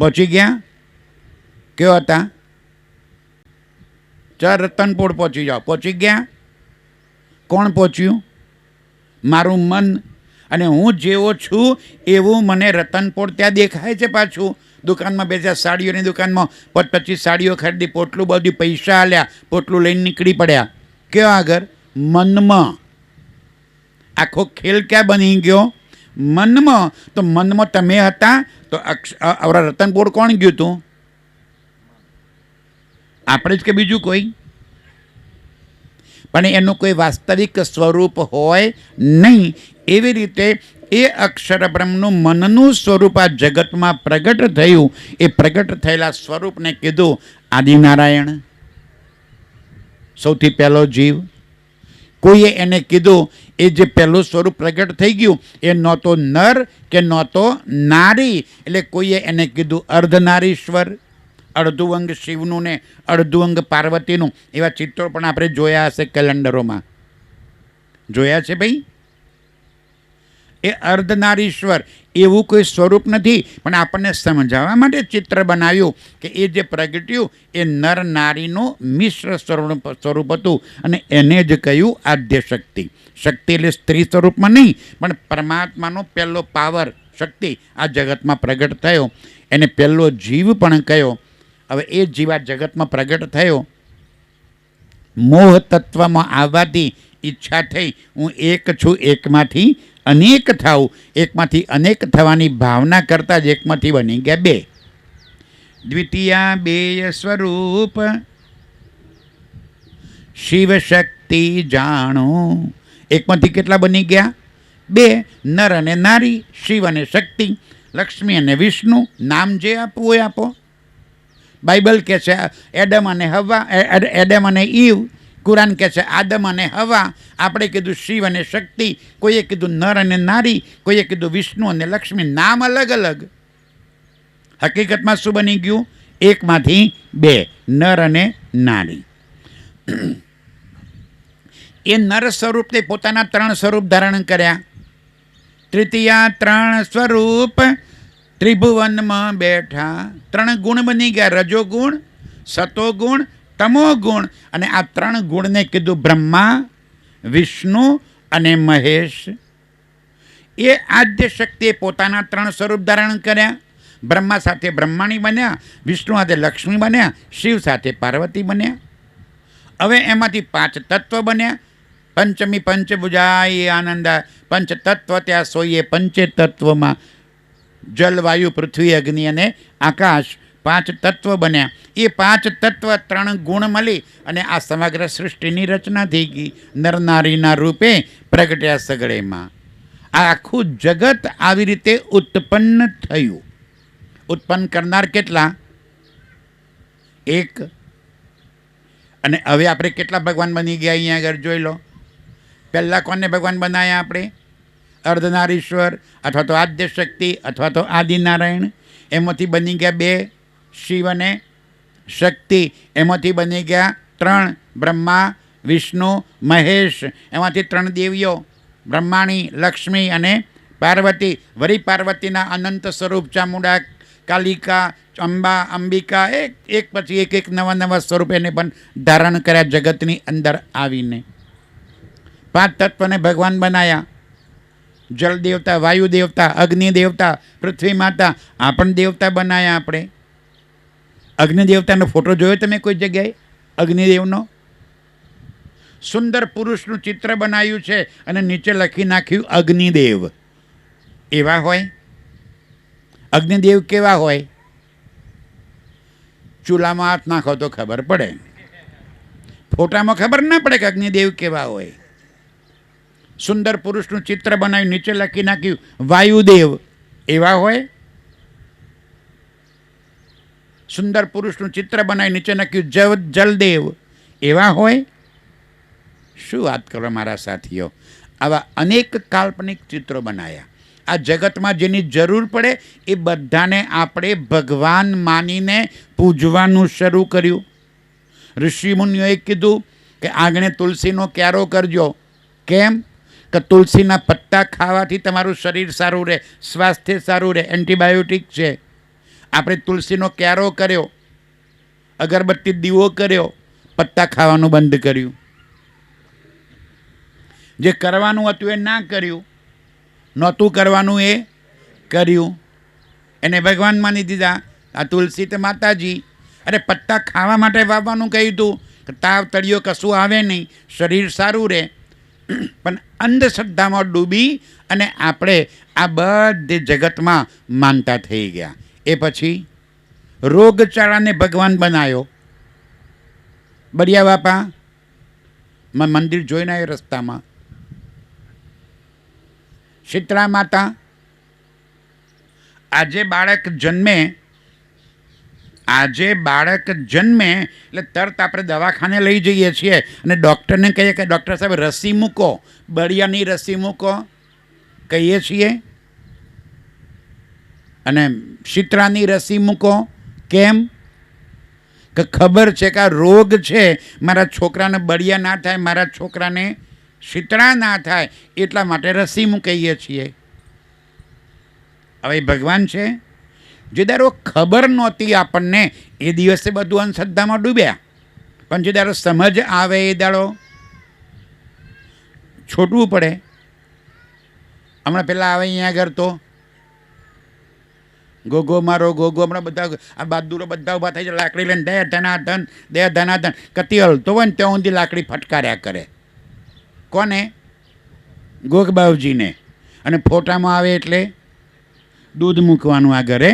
[SPEAKER 1] પહોંચી ગયા? કેવા હતા? ચાર રતનપુર પહોંચી જાઓ. પહોંચી ગયા? કોણ પહોંચ્યું? મારું મન. અને હું જેવો છું એવું મને રતનપોળ ત્યાં દેખાય છે. પાછું દુકાનમાં બેસ્યા, સાડીઓની દુકાનમાં 25 સાડીઓ ખરીદી, પોટલું બધું પૈસા આલ્યા, પોટલું લઈને નીકળી પડ્યા. કેવા આગળ? મનમાં. આખો ખેલ ક્યાં બની ગયો? મનમાં. તો મનમાં તમે હતા તો આવડા રતનપોળ કોણ ગયું હતું? આપણે જ કે બીજું કોઈ? પણ એનું કોઈ વાસ્તવિક સ્વરૂપ હોય નહીં. એવી રીતે એ અક્ષર બ્રહ્મનું મનનું સ્વરૂપ આ જગતમાં પ્રગટ થયું. એ પ્રગટ થયેલા સ્વરૂપને કીધું આદિનારાયણ, સૌથી પહેલો જીવ. કોઈએ એને કીધું એ જે પહેલું સ્વરૂપ પ્રગટ થઈ ગયું એ નહોતો નર કે નહોતો નારી, એટલે કોઈએ એને કીધું અર્ધનારીશ્વર. અડધું અંગ શિવનું ને અડધું અંગ પાર્વતીનું. એવા ચિત્રો પણ આપણે જોયા હશે કેલેન્ડરોમાં. જોયા છે ભાઈ? એ અર્ધનારીશ્વર એવું કોઈ સ્વરૂપ નથી, પણ આપણને સમજાવવા માટે ચિત્ર બનાવ્યું કે એ જે પ્રગટ્યું એ નર નારીનું મિશ્ર સ્વરૂપ હતું. અને એને જ કહ્યું આદ્ય શક્તિ. શક્તિ એટલે સ્ત્રી સ્વરૂપમાં નહીં, પણ પરમાત્માનો પહેલો પાવર શક્તિ આ જગતમાં પ્રગટ થયો. એને પહેલો જીવ પણ કહ્યો. હવે એ જીવ આ જગતમાં પ્રગટ થયો. મોહ તત્વમાં આવવાથી ઈચ્છા થઈ હું એક છું, એકમાંથી અનેક થાઉં. એકમાંથી અનેક થવાની ભાવના કરતાં જ એકમાંથી બની ગયા બે. દ્વિતીયા બેય સ્વરૂપ શિવ શક્તિ જાણો. એકમાંથી કેટલા બની ગયા? બે. નર અને નારી, શિવ અને શક્તિ, લક્ષ્મી અને વિષ્ણુ. નામ જે આપવું હોય આપો. બાઇબલ કહે છે એડમ અને હવા, એડમ અને ઈવ. કુરાન કહે છે આદમ અને હવા. આપણે કીધું શિવ અને શક્તિ, કોઈએ કીધું નર અને નારી, કોઈએ કીધું વિષ્ણુ અને લક્ષ્મી. નામ અલગ અલગ. હકીકતમાં શું બની ગયું? એકમાંથી બે, નર અને નારી. એ નર સ્વરૂપ તે પોતાના 3 સ્વરૂપ ધારણ કર્યા. તૃતીયા 3 સ્વરૂપ ત્રિભુવનમાં બેઠા. 3 ગુણ બની ગયા: રજોગુણ, સતોગુણ, તમોગુણ. અને આ 3 ગુણને કીધું બ્રહ્મા, વિષ્ણુ અને મહેશ. એ આદ્ય શક્તિએ પોતાના 3 સ્વરૂપ ધારણ કર્યા. બ્રહ્મા સાથે બ્રહ્માણી બન્યા, વિષ્ણુ સાથે લક્ષ્મી બન્યા, શિવ સાથે પાર્વતી બન્યા. હવે એમાંથી 5 તત્વ બન્યા. પંચમી પંચભુજાય આનંદા. પંચ તત્વ ત્યાં સોઈએ. પંચે તત્વમાં જલવાયુ, પૃથ્વી, અગ્નિ અને આકાશ 5 તત્વ બન્યા. એ 5 તત્વ 3 ગુણ મળી અને આ સમગ્ર સૃષ્ટિની રચના થઈ ગઈ. નરનારીના રૂપે પ્રગટ્યા સગળેમાં. આ આખું જગત આવી રીતે ઉત્પન્ન થયું. ઉત્પન્ન કરનાર કેટલા? એક. અને હવે આપણે કેટલા ભગવાન બની ગયા અહીંયા આગળ જોઈ લો. પહેલાં કોને ભગવાન બનાવ્યા આપણે? અર્ધનારીશ્વર અથવા તો આદ્ય શક્તિ અથવા તો આદિનારાયણ. એમાંથી બની ગયા 2, શિવ અને શક્તિ. એમાંથી બની ગયા 3, બ્રહ્મા, વિષ્ણુ, મહેશ. એમાંથી 3 દેવીઓ, બ્રહ્માણી, લક્ષ્મી અને પાર્વતી. વળી પાર્વતીના અનંત સ્વરૂપ ચામુંડા, કાલિકા, અંબા, અંબિકા. એક પછી એક નવા સ્વરૂપ એને પણ ધારણ કર્યા જગતની અંદર આવીને. 5 તત્વને ભગવાન બનાવ્યા. જળ દેવતા, વાયુ દેવતા, અગ્નિ દેવતા, પૃથ્વી માતા, આ પણ દેવતા બનાવ્યા આપણે. અગ્નિ દેવતાનો ફોટો જોયો તમે કોઈ જગ્યાએ? અગ્નિદેવનો સુંદર પુરુષનું ચિત્ર બનાવ્યું છે અને નીચે લખી નાખ્યું અગ્નિદેવ. એવા હોય? અગ્નિદેવ કેવા હોય? ચૂલામાં હાથ નાખો તો ખબર પડે, ફોટામાં ખબર ના પડે કે અગ્નિદેવ કેવા હોય. સુંદર પુરુષનું ચિત્ર બનાવ્યું, નીચે લખી નાખ્યું વાયુદેવ. એવા હોય? સુંદર પુરુષનું ચિત્ર બનાવી નીચે નાખ્યું જલદેવ. એવા હોય? શું વાત કરો મારા સાથીઓ! આવા અનેક કાલ્પનિક ચિત્રો બનાવ્યા. આ જગતમાં જેની જરૂર પડે એ બધાને આપણે ભગવાન માનીને પૂજવાનું શરૂ કર્યું. ઋષિમુનિઓએ કીધું કે આંગણે તુલસીનો ક્યારો કરજો. કેમ? કે તુલસીના પત્તા ખાવાથી તમારું શરીર સારું રહે, સ્વાસ્થ્ય સારું રહે, એન્ટીબાયોટિક છે. આપણે તુલસીનો ક્યારો કર્યો, અગરબત્તી દીવો કર્યો, પત્તા ખાવાનું બંધ કર્યું. જે કરવાનું હતું એ ના કર્યું, નહોતું કરવાનું એ કર્યું. એને ભગવાન માની દીધા. આ તુલસી તો માતાજી. અરે પત્તા ખાવા માટે વાવવાનું કહ્યું હતું કે તાવ તળિયો કશું આવે નહીં, શરીર સારું રહે. પણ અંધશ્રદ્ધામાં ડૂબી અને આપણે આ બધે જગતમાં માનતા થઈ ગયા. એ પછી રોગચાળાને ભગવાન બનાવ્યો. બળિયા બાપા મેં મંદિર જોઈને આવ્યો રસ્તામાં. શીતળા માતા, આજે બાળક જન્મે એટલે તરત આપણે દવાખાને લઈ જઈએ છીએ અને ડૉક્ટરને કહીએ કે ડૉક્ટર સાહેબ રસી મૂકો, બળિયાની રસી મૂકો કહીએ છીએ. અને શીતળાની રસી મૂકો. કેમ? કે ખબર છે કે આ રોગ છે, મારા છોકરાને બળિયા ના થાય, મારા છોકરાને શીતળા ના થાય, એટલા માટે રસી મૂકીએ છીએ. હવે ભગવાન છે, જે દારો ખબર નહોતી આપણને એ દિવસે બધું અંધશ્રદ્ધામાં ડૂબ્યા. પણ જે દારો સમજ આવે એ દાડો છોડવું પડે. હમણાં પહેલાં આવે અહીંયા આગળ તો ગોગો મારો ગોગો, હમણાં બધા આ બહાદુરો બધા ઊભા થઈ જાય, લાકડી લઈને દે ધનાધન, દે ધનાધન. કતી હલતો હોય ને ત્યાં સુધી લાકડી ફટકાર્યા કરે. કોને? ગોગબાવજીને. અને ફોટામાં આવે એટલે દૂધ મૂકવાનું આ ઘરે,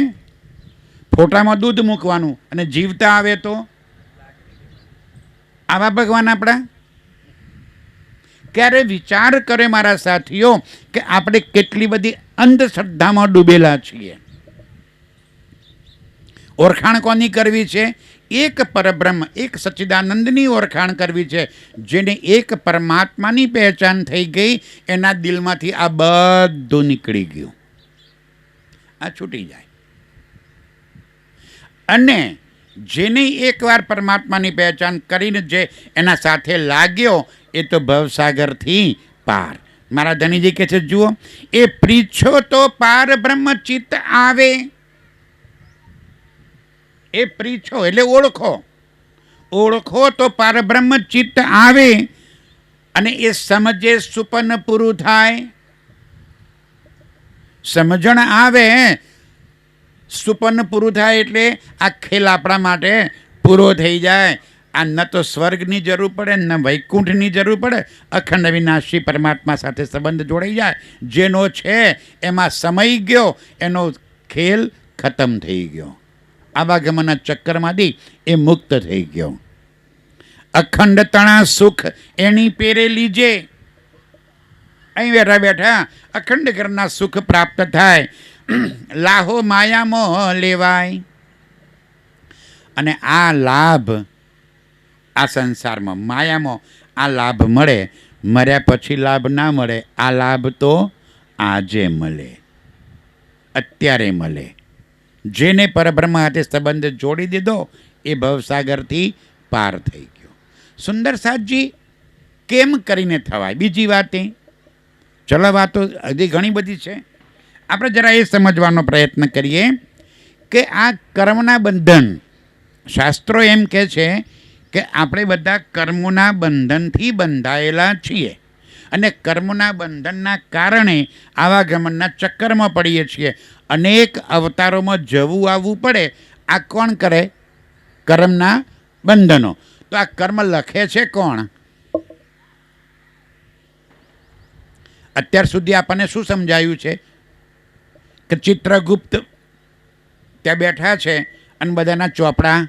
[SPEAKER 1] ફોટામાં દૂધ મૂકવાનું. અને જીવતા આવે તો આવા ભગવાન આપણા. ક્યારે વિચાર કરે મારા સાથીઓ કે આપણે કેટલી બધી અંધશ્રદ્ધામાં ડૂબેલા છીએ. ઓળખાણ કોની કરવી છે? એક પરબ્રહ્મ, એક સચ્ચિદાનંદની ઓળખાણ કરવી છે. જેને એક પરમાત્માની પહેચાન થઈ ગઈ, એના દિલમાંથી આ બધું નીકળી ગયું, આ છૂટી જાય. અને જેને એકવાર પરમાત્માની પહેચાન કરીને જે એના સાથે લાગ્યો એ તો ભવસાગરથી પાર. મારા ધનીજી કહે છે, જુઓ, એ પ્રીછો તો પાર બ્રહ્મ ચિત્ત આવે. એ પ્રીછો એટલે ઓળખો, ઓળખો તો પારબ્રહ્મ ચિત્ત આવે. અને એ સમજે સુપન પૂરું થાય. સમજણ આવે, સુપન પૂરું થાય એટલે આ ખેલ આપણા માટે પૂરો થઈ જાય. આ ન તો સ્વર્ગની જરૂર પડે, ન વૈકુંઠની જરૂર પડે. અખંડ વિનાશી પરમાત્મા સાથે સંબંધ જોડાઈ જાય. જેનો છે એમાં સમય ગયો, એનો ખેલ ખતમ થઈ ગયો. આવાગમનના ચક્કરમાંથી એ મુક્ત થઈ ગયો. અખંડ તણા સુખ એની પેરે લીજે. અહીં બેઠા બેઠા અખંડ ઘરના સુખ પ્રાપ્ત થાય. લાહો માયામાં લેવાય. અને આ લાભ આ સંસારમાં માયામાં આ લાભ મળે, મર્યા પછી લાભ ના મળે. આ લાભ તો આજે મળે, અત્યારે મળે. જેને પરબ્રહ્મ હાથે સંબંધ જોડી દીધો એ ભવસાગરથી પાર થઈ ગયો. સુંદર સાતજી, કેમ કરીને થવાય? બીજી વાત એ, ચલો વાતો હજી ઘણી બધી છે, આપણે જરા એ સમજવાનો પ્રયત્ન કરીએ કે આ કર્મના બંધન, શાસ્ત્રો એમ કહે છે કે આપણે બધા કર્મોના બંધનથી બંધાયેલા છીએ. અને કર્મના બંધનના કારણે આવાગમનના ચક્કરમાં પડીએ છીએ. અનેક અવતારોમાં જવું આવવું પડે. આ કોણ કરે? કર્મના બંધનો. તો આ કર્મ લખે છે કોણ? અત્યાર સુધી આપણને શું સમજાયું છે કે ચિત્રગુપ્ત ત્યાં બેઠા છે અને બધાના ચોપડા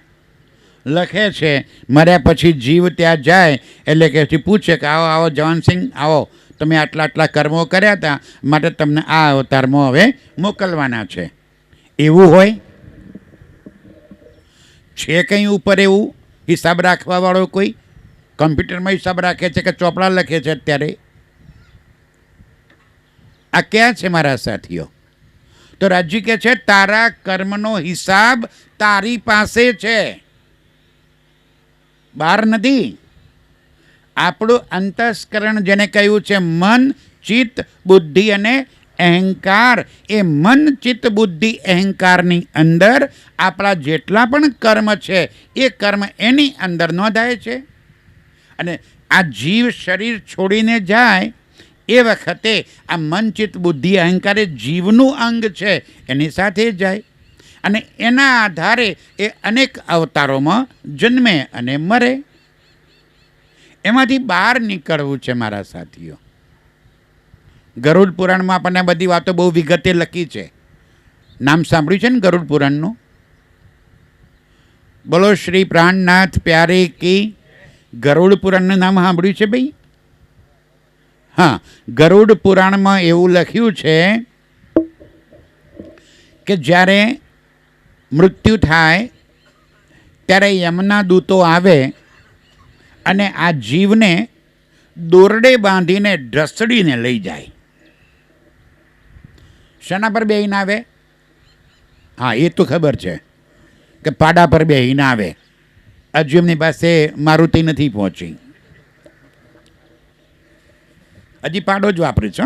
[SPEAKER 1] લખે છે. મર્યા પછી જીવ ત્યાં જાય એટલે કે પૂછે કે આવો આવો જવાનસિંહ આવો, તમે આટલા આટલા કર્મો કર્યા હતા, માટે તમને આ અવતારમાં હવે મોકલવાના છે. એવું હોય છે કંઈ ઉપર એવું હિસાબ રાખવાવાળો કોઈ? કમ્પ્યુટરમાં હિસાબ રાખે છે કે ચોપડા લખે છે અત્યારે? આ ક્યાં છે મારા સાથીઓ? તો રાજ્ય કહે છે તારા કર્મનો હિસાબ તારી પાસે છે, બહાર નથી. આપણું અંતસ્કરણ જેને કહ્યું છે મન, ચિત્ત, બુદ્ધિ અને અહંકાર, એ મન, ચિત્ત, બુદ્ધિ, અહંકારની અંદર આપણા જેટલા પણ કર્મ છે એ કર્મ એની અંદર નોંધાય છે. અને આ જીવ શરીર છોડીને જાય એ વખતે આ મન, ચિત્ત, બુદ્ધિ, અહંકાર એ જીવનું અંગ છે, એની સાથે જાય. અને એના આધારે એ અનેક અવતારોમાં જન્મે અને મરે. એમાંથી બહાર નીકળવું છે મારા સાથીઓ. ગરુડ પુરાણમાં આપણને બધી વાતો બહુ વિગતે લખી છે. નામ સાંભળ્યું છે ને ગરુડ પુરાણનું? બોલો શ્રી પ્રાણનાથ પ્યારે કી. ગરુડ પુરાણનું નામ સાંભળ્યું છે ભાઈ? હા, ગરુડ પુરાણમાં એવું લખ્યું છે કે જ્યારે મૃત્યુ થાય ત્યારે યમના દૂતો આવે અને આ જીવને દોરડે બાંધીને ઢસડીને લઈ જાય. શાના પર બેહીને આવે? હા, એ તો ખબર છે કે પાડા પર બેહીને આવે. હજુ એમની પાસે મારુતિ નથી પહોંચી, હજી પાડો જ વાપરે છે.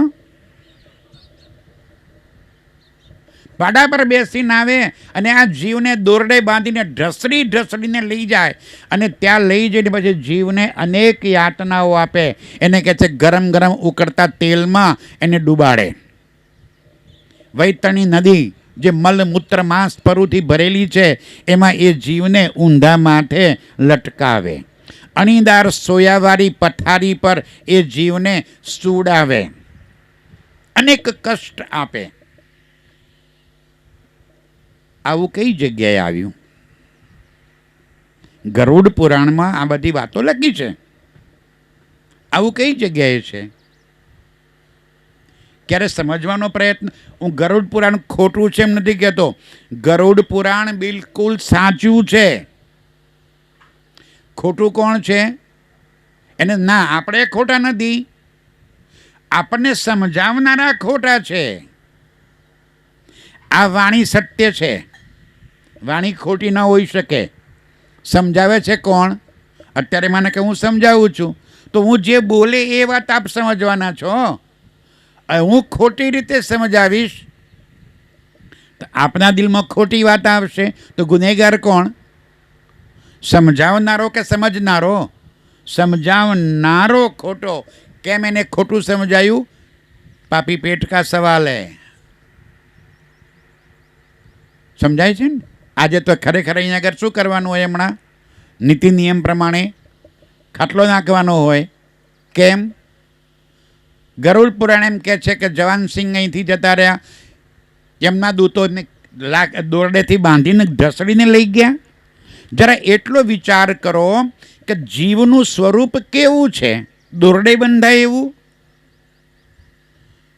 [SPEAKER 1] પાડા પર બેસીને આવે અને આ જીવને દોરડે બાંધીને ઢસડીને લઈ જાય. અને ત્યાં લઈ જઈને પછી જીવને અનેક યાતનાઓ આપે. એને કહે છે ગરમ ગરમ ઉકળતા તેલમાં એને ડૂબાડે. વૈતરણી નદી જે મલમૂત્ર માંસ પરુથી ભરેલી છે એમાં એ જીવને ઊંધા માથે લટકાવે. અણીદાર સોયાવાળી પથારી પર એ જીવને સુડાવે, અનેક કષ્ટ આપે. આવું કઈ જગ્યાએ આવ્યું? ગરુડ પુરાણમાં આ બધી વાતો લખી છે. આવું કઈ જગ્યાએ છે? ક્યારે સમજવાનો પ્રયત્ન. હું ગરુડ પુરાણ ખોટું છે એમ નથી કહેતો. ગરુડ પુરાણ બિલકુલ સાચું છે. ખોટું કોણ છે? એને ના, આપણે ખોટા નથી, આપણને સમજાવનારા ખોટા છે. આ વાણી સત્ય છે, વાણી ખોટી ન હોઈ શકે. સમજાવે છે કોણ? અત્યારે મને કે હું સમજાવું છું, તો હું જે બોલે એ વાત આપ સમજવાના છો. હું ખોટી રીતે સમજાવીશ તો આપના દિલમાં ખોટી વાત આવશે. તો ગુનેગાર કોણ? સમજાવનારો કે સમજનારો? સમજાવનારો ખોટો. કેમ એને ખોટું સમજાયું? પાપી પેટ કા સવાલ હે. સમજાય છે ને? આજે તો ખરેખર અહીંયા આગળ શું કરવાનું હોય? હમણાં નીતિ નિયમ પ્રમાણે ખાટલો નાખવાનો હોય. કેમ? ગરુડ પુરાણ એમ કહે છે કે જવાનસિંહ અહીંથી જતા રહ્યા, એમના દૂતોને દોરડેથી બાંધીને ઢસડીને લઈ ગયા. જરા એટલો વિચાર કરો કે જીવનું સ્વરૂપ કેવું છે? દોરડે બંધાય એવું?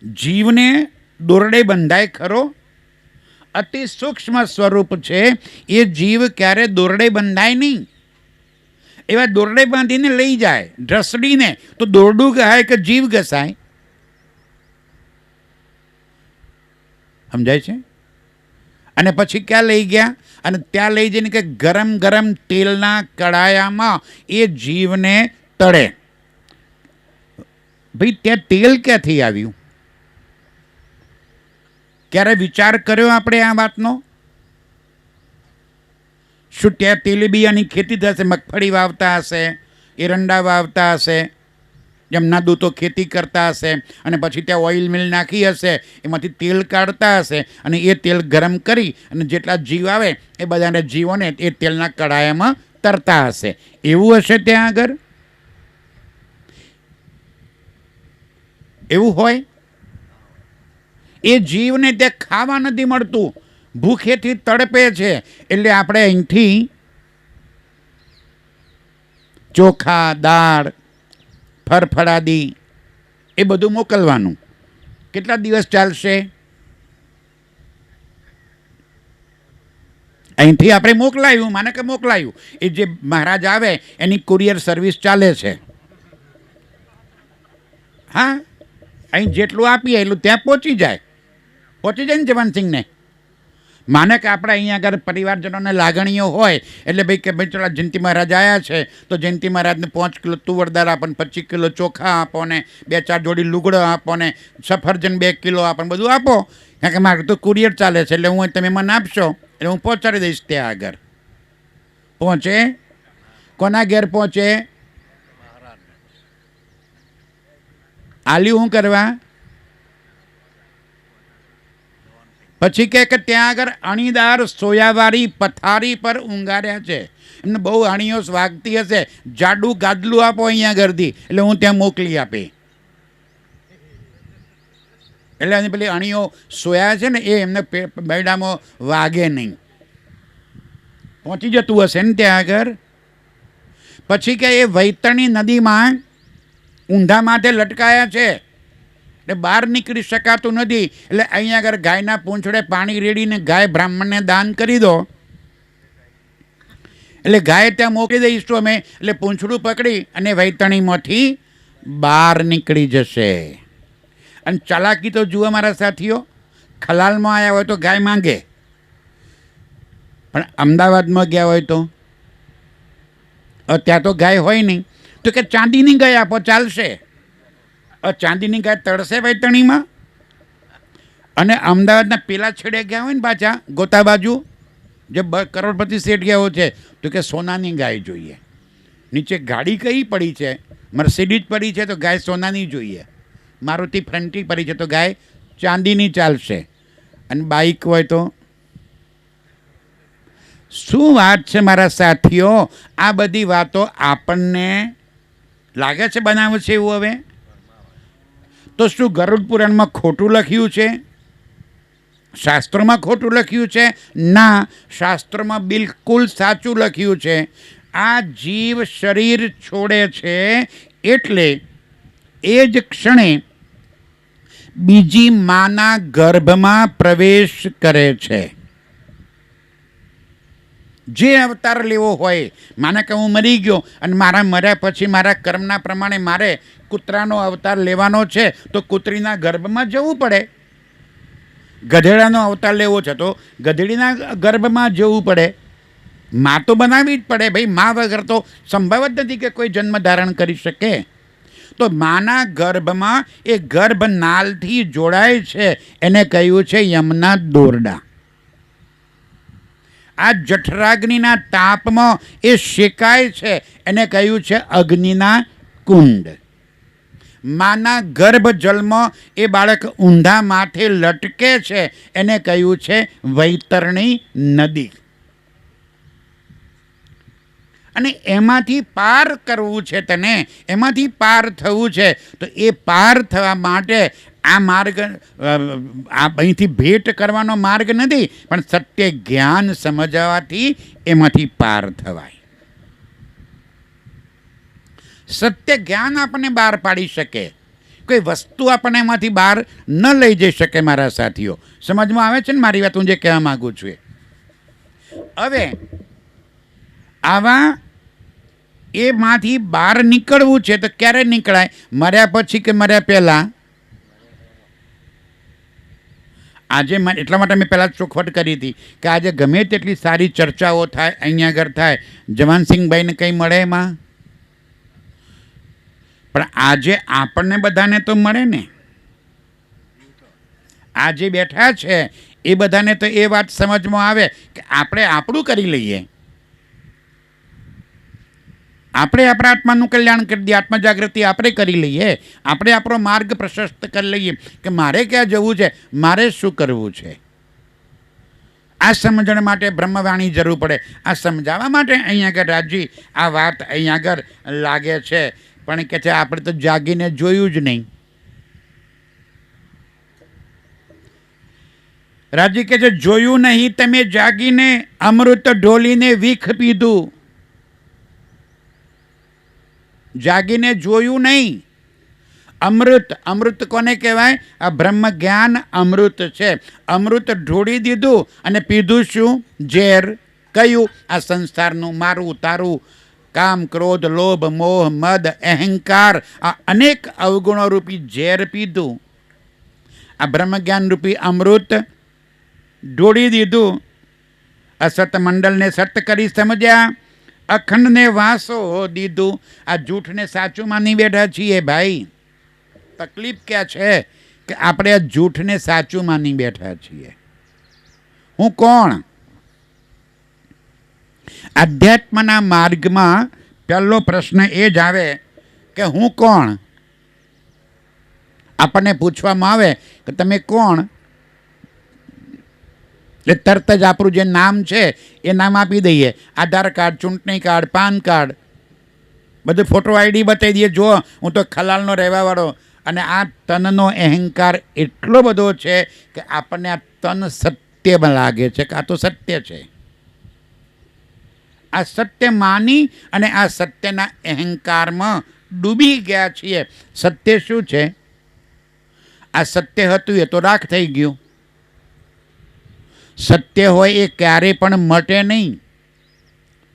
[SPEAKER 1] જીવને દોરડે બંધાય ખરો? અતિ સૂક્ષ્મ સ્વરૂપ છે એ. જીવ ક્યારે દોરડે બંધાય નહીં. એવા દોરડે બાંધીને લઈ જાય ઢસડીને, તો દોરડું કહાય કે જીવ ઘસાય? સમજાય છે? અને પછી ક્યાં લઈ ગયા? અને ત્યાં લઈ જઈને કે ગરમ ગરમ તેલના કડાયામાં એ જીવને તળે. ભાઈ, ત્યાં તેલ ક્યાંથી આવ્યું? ક્યારે વિચાર કર્યો આપણે આ વાતનો? શું ત્યાં તેલીબિયાની ખેતી થશે? મગફળી વાવતા હશે, એરંડા વાવતા હશે, જેમના દૂતો ખેતી કરતા હશે અને પછી ત્યાં ઓઇલ મિલ નાખી હશે, એમાંથી તેલ કાઢતા હશે અને એ તેલ ગરમ કરી અને જેટલા જીવ આવે એ બધાને જીવોને એ તેલના કડાયામાં તરતા હશે. એવું હશે ત્યાં આગળ? એવું હોય? એ જીવને ત્યાં ખાવા નથી મળતું, ભૂખેથી તડપે છે. એટલે આપણે અહીંથી ચોખા, દાળ, ફરફરાદી એ બધું મોકલવાનું. કેટલા દિવસ ચાલશે? અહીંથી આપણે મોકલાયું, માને કે મોકલાયું, એ જે મહારાજ આવે એની કુરિયર સર્વિસ ચાલે છે. હા, અહીં જેટલું આપીએ એટલું ત્યાં પહોંચી જાય ને જવાનસિંહને. માને કે આપણે અહીંયા આગળ પરિવારજનોને લાગણીઓ હોય એટલે ભાઈ કે ભાઈ ચલો જયંતિ મહારાજ આવ્યા છે તો જયંતિ મહારાજને 5 કિલો તુવરદાળ આપો ને 25 કિલો ચોખા આપો ને 2-4 જોડી લુગડો આપો ને સફરજન 2 કિલો આપો ને બધું આપો, કારણ કે મારે તો કુરિયર ચાલે છે. એટલે હું તમે મને આપશો એટલે હું પહોંચાડી દઈશ. ત્યાં આગળ પહોંચે, કોના ઘેર પહોંચે? આલ્યું શું કરવા? પછી કે ત્યાં આગળ અણીદાર સોયાવાળી પથારી પર ઊંઘાડ્યા છે. એમને બહુ અણીઓ વાગતી હશે, જાડું ગાદલું આપો અહીંયા આગળથી એટલે હું ત્યાં મોકલી આપે. એટલે એની પેલી અણીઓ સોયા છે ને એ એમને બેડામાં વાગે નહીં, પહોંચી જતું હશે ને ત્યાં આગળ. પછી કે એ વૈતરણી નદીમાં ઊંધા માથે લટકાયા છે એટલે બહાર નીકળી શકાતું નથી. એટલે અહીંયા આગળ ગાયના પૂંછડે પાણી રેડીને ગાય બ્રાહ્મણને દાન કરી દો એટલે ગાય ત્યાં મોકલી દઈશું અમે. એટલે પૂંછડું પકડી અને વૈતરણીમાંથી બહાર નીકળી જશે. અને ચાલાકી તો જુઓ મારા સાથીઓ, ખલાલમાં આવ્યા હોય તો ગાય માંગે, પણ અમદાવાદમાં ગયા હોય તો ત્યાં તો ગાય હોય નહીં, તો કે ચાંદીની ગાય આપો ચાલશે. ચાંદીની ગાય તળશે વૈતરણીમાં. અને અમદાવાદના પેલા છેડે ગયા હોય ને પાછા ગોતા બાજુ જે કરોડપતિ શેઠ ગયા હોય છે તો કે સોનાની ગાય જોઈએ. નીચે ગાડી કઈ પડી છે? મર્સિડીઝ પડી છે તો ગાય સોનાની જોઈએ. મારુતિ ફ્રન્ટી પડી છે તો ગાય ચાંદીની ચાલશે. અને બાઇક હોય તો શું વાત છે મારા સાથીઓ! આ બધી વાતો આપણને લાગે છે બનાવે છે એવું. હવે તો શું ગરુડ પુરાણમાં ખોટું લખ્યું છે? શાસ્ત્રોમાં ખોટું લખ્યું છે? ના, શાસ્ત્રોમાં બિલકુલ સાચું લખ્યું છે. આ જીવ શરીર છોડે છે એટલે એ જ ક્ષણે બીજી માના ગર્ભમાં પ્રવેશ કરે છે. જે અવતાર લેવો હોય, માને કે હું મરી ગયો અને મારા મર્યા પછી મારા કર્મના પ્રમાણે મારે કૂતરાનો અવતાર લેવાનો છે તો કૂતરીના ગર્ભમાં જવું પડે. ગધેડાનો અવતાર લેવો છે તો ગધેડીના ગર્ભમાં જવું પડે. માં તો બનાવવી જ પડે ભાઈ. માં વગર તો સંભવ જ નથી કે કોઈ જન્મ ધારણ કરી શકે. તો માના ગર્ભમાં એ ગર્ભનાલથી જોડાય છે, એને કહ્યું છે યમના દોરડા. આ જઠરાગ્નિના તાપમાં એ શેકાય છે, એને કહ્યું છે અગ્નિના કુંડ. માના ગર્ભ જલમાં એ બાળક ઊંધા માથે લટકે છે, એને કહ્યું છે વૈતરણી નદી. અને એમાંથી પાર કરવું છે તને, એમાંથી પાર થવું છે. તો એ પાર થવા માટે આ માર્ગ અહીંથી ભેટ કરવાનો માર્ગ નથી, પણ સત્ય જ્ઞાન સમજવાથી એમાંથી પાર થવાય. સત્ય જ્ઞાન આપણને બહાર પાડી શકે, કોઈ વસ્તુ આપણને એમાંથી બહાર ન લઈ જઈ શકે. મારા સાથીઓ, સમજમાં આવે છે ને મારી વાત? હું જે કહેવા માગું છું. હવે આવા એમાંથી બહાર નીકળવું છે તો ક્યારે નીકળાય? મર્યા પછી કે મર્યા પહેલાં? આજે એટલા માટે મેં પહેલાં ચોખવટ કરી હતી કે આજે ગમે તેટલી સારી ચર્ચાઓ થાય, અહીંયા આગળ થાય, જવાનસિંહભાઈને કંઈ મળે એમાં? પણ આજે આપણને બધાને તો મળે ને. આ જે બેઠા છે એ બધાને તો એ વાત સમજમાં આવે કે આપણે આપણું કરી લઈએ. આપણે આપણા આત્માનું કલ્યાણ કરી દઈએ, આત્મજાગૃતિ આપણે કરી લઈએ, આપણે આપણો માર્ગ પ્રશસ્ત કરી લઈએ કે મારે ક્યાં જવું છે, મારે શું કરવું છે. આ સમજણ માટે બ્રહ્મવાણી જરૂર પડે. આ સમજાવવા માટે અહીંયા આગળ રાજી આ વાત અહીંયા આગળ લાગે છે, પણ કે છે આપણે તો જાગીને જોયું જ નહીં. રાજી કે છે જોયું નહીં તમે જાગીને, અમૃત ઢોલીને વીખ પીધું. જાગીને જોયું નહીં. અમૃત, અમૃત કોને કહેવાય? આ બ્રહ્મ જ્ઞાન અમૃત છે. અમૃત ઢોળી દીધું અને પીધું શું? ઝેર. કયું? આ સંસારનું, મારું તારું, કામ ક્રોધ લોભ મોહ મદ અહંકાર, આ અનેક અવગુણો રૂપી ઝેર પીધું. આ બ્રહ્મ જ્ઞાન રૂપી અમૃત ઢોળી દીધું. અસત મંડળને સત કરી સમજ્યા, અખંડને વાસો દીધું. આ જૂઠને સાચું માની બેઠા છીએ ભાઈ. તકલીફ ક્યાં છે કે આપણે આ જૂઠને સાચું માની બેઠા છીએ. હું કોણ? અધ્યાત્મના માર્ગમાં પહેલો પ્રશ્ન એ જ આવે કે હું કોણ. આપણને પૂછવામાં આવે કે તમે કોણ, એટલે તરત જ આપણું જે નામ છે એ નામ આપી દઈએ. આધાર કાર્ડ, ચૂંટણી કાર્ડ, પાન કાર્ડ, બધું ફોટો આઈડી બતાવી દઈએ. જો હું તો ખલાલનો રહેવાવાળો. અને આ તનનો અહંકાર એટલો બધો છે કે આપણને આ તન સત્યમાં લાગે છે કે આ તો સત્ય છે. આ સત્ય માની અને આ સત્યના અહંકારમાં ડૂબી ગયા છીએ. સત્ય શું છે? આ સત્ય હતું એ તો રાખ થઈ ગયું. સત્ય હોય એ ક્યારે પણ મટે નહીં.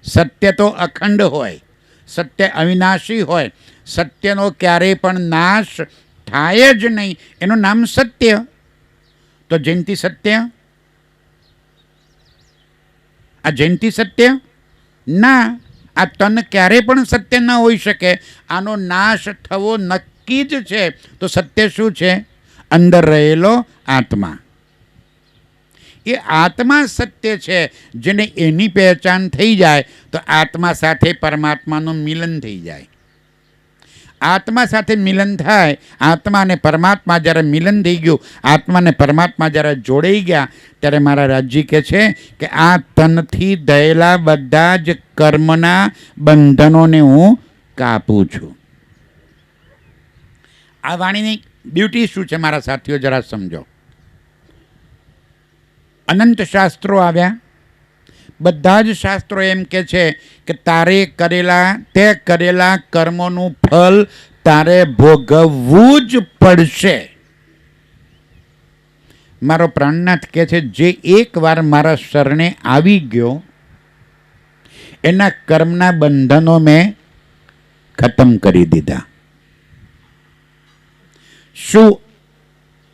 [SPEAKER 1] સત્ય તો અખંડ હોય, સત્ય અવિનાશી હોય. સત્યનો ક્યારેય પણ નાશ થાય જ નહીં. એનું નામ સત્ય. તો જયંતિ સત્ય? આ જયંતિ સત્ય ના. આ તન ક્યારે પણ સત્ય ન હોઈ શકે. આનો નાશ થવો નક્કી જ છે. તો સત્ય શું છે? અંદર રહેલો આત્મા. એ આત્મા સત્ય છે. જેને એની પહેચાન થઈ જાય તો આત્મા સાથે પરમાત્માનું મિલન થઈ જાય. આત્મા સાથે મિલન થાય. આત્મા અને પરમાત્મા જ્યારે મિલન થઈ ગયું, આત્મા અને પરમાત્મા જ્યારે જોડાઈ ગયા, ત્યારે મારા રાજજી કહે છે કે આ તનથી થયેલા બધા જ કર્મના બંધનોને હું કાપું છું. આ વાણીની બ્યુટી શું છે મારા સાથીઓ જરા સમજો. અનંત શાસ્ત્રો આવ્યા. બધા જ શાસ્ત્રો એમ કે છે કે તે કરેલા કર્મોનું ફલ તારે ભોગવવું જ પડશે. મારો પ્રાણનાથ કહે છે જે એકવાર મારા શરણે આવી ગયો એના કર્મના બંધનો મેં ખતમ કરી દીધા. શું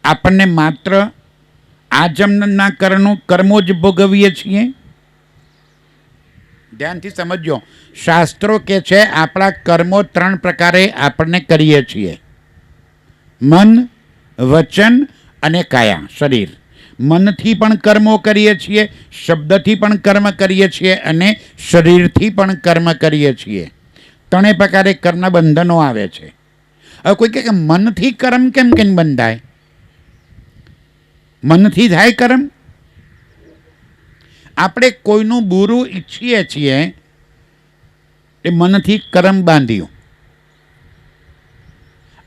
[SPEAKER 1] આપણને માત્ર આ જન્મના કર્મો જ ભોગવીએ છીએ? ધ્યાનથી સમજો. શાસ્ત્રો કે છે આપણા કર્મો 3 પ્રકારે આપણને કરીએ છીએ: મન, વચન અને કાયા, શરીર. મનથી પણ કર્મો કરીએ છીએ, શબ્દથી પણ કર્મ કરીએ છીએ અને શરીરથી પણ કર્મ કરીએ છીએ. 3 પ્રકારે કર્મના બંધનો આવે છે. હવે કોઈ કહે કે મનથી કર્મ કેમ બંધાય? મનથી થાય કર્મ? આપણે કોઈનું બુરું ઈચ્છીએ છીએ એ મનથી કર્મ બાંધ્યું.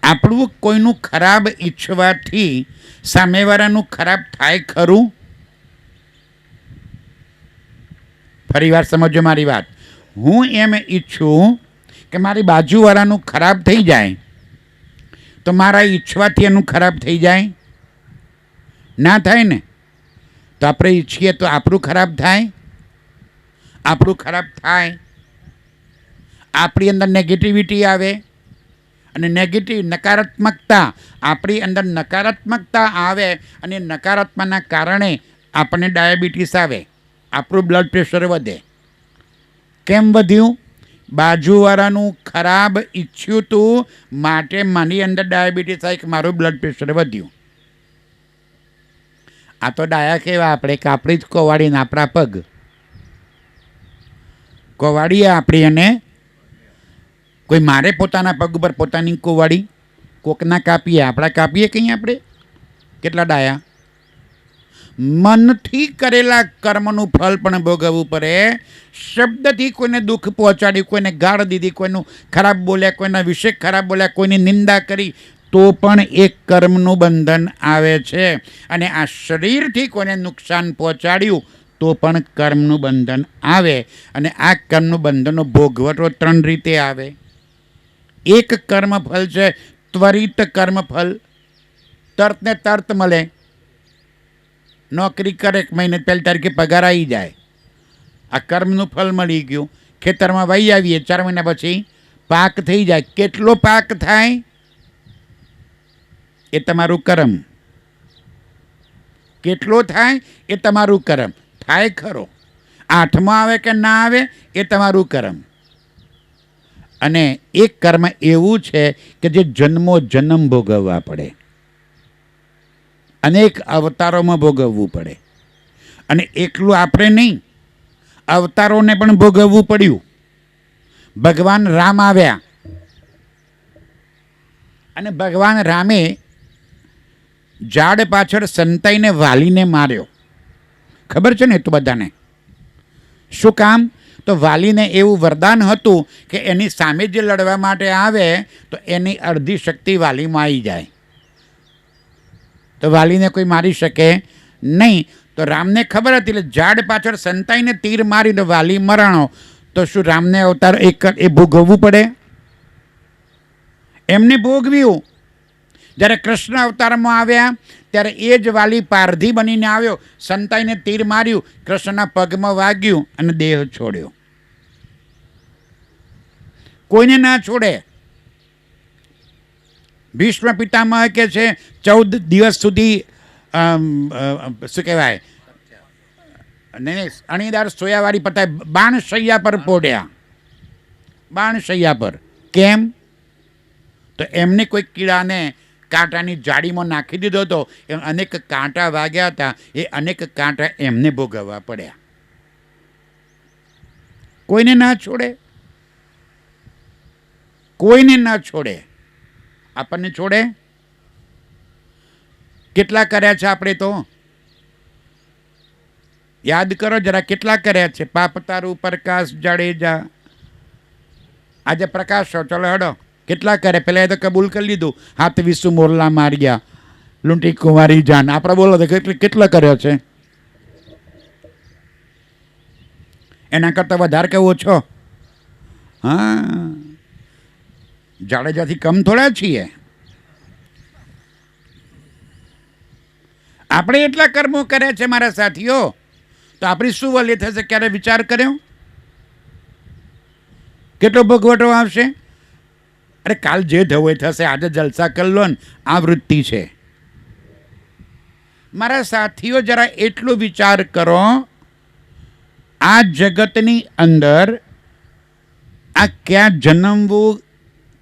[SPEAKER 1] આપણું કોઈનું ખરાબ ઈચ્છવાથી સામેવાળાનું ખરાબ થાય ખરું? ફરી વાર સમજો મારી વાત. હું એમ ઈચ્છું કે મારી બાજુવાળાનું ખરાબ થઈ જાય તો મારા ઈચ્છવાથી એનું ખરાબ થઈ જાય? ના થાય ને. તો આપણે ઈચ્છીએ તો આપણું ખરાબ થાય? આપણું ખરાબ થાય. આપણી અંદર નેગેટિવિટી આવે અને નકારાત્મકતા, આપણી અંદર નકારાત્મકતા આવે અને નકારાત્મકના કારણે આપણને ડાયાબિટીસ આવે, આપણું બ્લડ પ્રેશર વધે. કેમ વધ્યું? બાજુવાળાનું ખરાબ ઈચ્છ્યું તું માટે મારી અંદર ડાયાબિટીસ થાય કે મારું બ્લડ પ્રેશર વધ્યું. આ તો ડાયા કહેવા આપણે કે આપણી જ કોવાડીને આપણા પગ. કોવાડીએ આપણી અને કોઈ મારે પોતાના પગ ઉપર પોતાની કુવાડી, કોકના કાપીએ, આપણા કાપીએ કંઈ આપણે? કેટલા ડાયા? મનથી કરેલા કર્મનું ફળ પણ ભોગવવું પડે. શબ્દથી કોઈને દુઃખ પહોંચાડ્યું, કોઈને ગાળ દીધી, કોઈનું ખરાબ બોલ્યા, કોઈના વિશે ખરાબ બોલ્યા, કોઈની નિંદા કરી, તો પણ એક કર્મનું બંધન આવે છે. અને આ શરીરથી કોઈને નુકસાન પહોંચાડ્યું તો પણ કર્મનું બંધન આવે. અને આ કર્મનું બંધનનો ભોગવટો 3 રીતે આવે. એક કર્મફળ છે ત્વરિત કર્મફળ, તરત ને તરત મળે. નોકરી કરે 1 મહિને પહેલી તારીખે પગાર આવી જાય, આ કર્મનું ફળ મળી ગયું. ખેતરમાં વહી આવીએ, 4 મહિના પછી પાક થઈ જાય. કેટલો પાક થાય એ તમારું કર્મ. કેટલો થાય એ તમારું કર્મ. થાય ખરો, 8માં આવે કે ના આવે એ તમારું કર્મ. અને એક કર્મ એવું છે કે જે જન્મો જન્મ ભોગવવા પડે, અનેક અવતારોમાં ભોગવવું પડે. અને એકલું આપણે નહીં, અવતારોને પણ ભોગવવું પડ્યું. ભગવાન રામ આવ્યા અને ભગવાન રામે ઝાડ પાછળ સંતાઈને વાલીને માર્યો. ખબર છે ને તો બધાને? શું કામ? તો વાલીને એવું વરદાન હતું કે એની સામે જે લડવા માટે આવે તો એની અડધી શક્તિ વાલીમાં આવી જાય, તો વાલીને કોઈ મારી શકે નહીં. તો રામને ખબર હતી, એટલે ઝાડ પાછળ સંતાઈને તીર મારી તો વાલી મરાણો. તો શું રામને અવતાર એ ભોગવવું પડે? એમને ભોગવ્યું. જ્યારે કૃષ્ણ અવતારમાં આવ્યા ત્યારે એ જ વાલી પારધી બનીને આવ્યો, સંતાઈને તીર માર્યું, કૃષ્ણના પગમાં વાગ્યું અને દેહ છોડ્યો. કોઈને ના છોડે. ભીષ્મ પિતામહ કે છે 14 દિવસ સુધી શું કહેવાય, નહીં, અણીદાર સોયાવાળી પતાય, બાણશૈયા પર પોડ્યા. બાણશૈયા પર. કેમ? તો એમને કોઈ કીડાને કાંટાની જાળીમાં નાખી દીધો હતો, એમ અનેક કાંટા વાગ્યા હતા, એ અનેક કાંટા એમને ભોગવવા પડ્યા. કોઈને ના છોડે, કોઈને ના છોડે. આપણને છોડે? કેટલા કર્યા છે આપણે? તો યાદ કરો જરા, કેટલા કર્યા છે? પાપતારું, પ્રકાશ જાડેજા, આજે પ્રકાશ છો, ચલો હેડો. કેટલા કરે? પેલા એ તો કબૂલ કરી લીધું, હાથ વિસુ મોરલા માર્યા, લૂંટી કુંવારી જાન. આપણે બોલો તો કેટલા કર્યો છે? એના કરતાં વધારે કે ઓછો? હા, જાડેજાથી કમ થોડા છીએ આપણે. એટલા કર્મો કર્યા છે મારા સાથીઓ, તો આપણી શું વલી થશે? ક્યારે વિચાર કર્યો? કેટલો ભોગવટો આવશે? અરે કાલ જે થવું એ થશે, આજે જલસા કરી લો ને, આ વૃત્તિ છે. મારા સાથીઓ જરા એટલો વિચાર કરો, આ જગતની અંદર આ ક્યાં જન્મવું,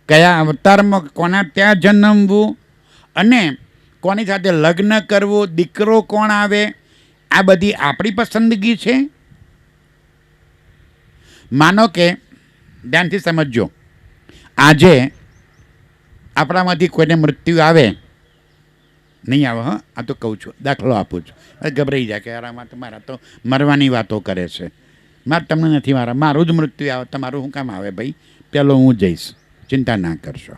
[SPEAKER 1] કયા અવતારમાં કોના ત્યાં જન્મવું, અને કોની સાથે લગ્ન કરવું, દીકરો કોણ આવે, આ બધી આપણી પસંદગી છે? માનો કે, ધ્યાનથી સમજજો, આજે આપણામાંથી કોઈને મૃત્યુ આવે, નહીં આવે, હા, આ તો કહું છું, દાખલો આપું છું, ગભરાઈ જાય કે આરામાં તો મારા તો મરવાની વાતો કરે છે. મારે તમને નથી મારા, મારું જ મૃત્યુ આવે, તમારું શું કામ આવે ભાઈ? પેલો હું જઈશ, ચિંતા ના કરશો.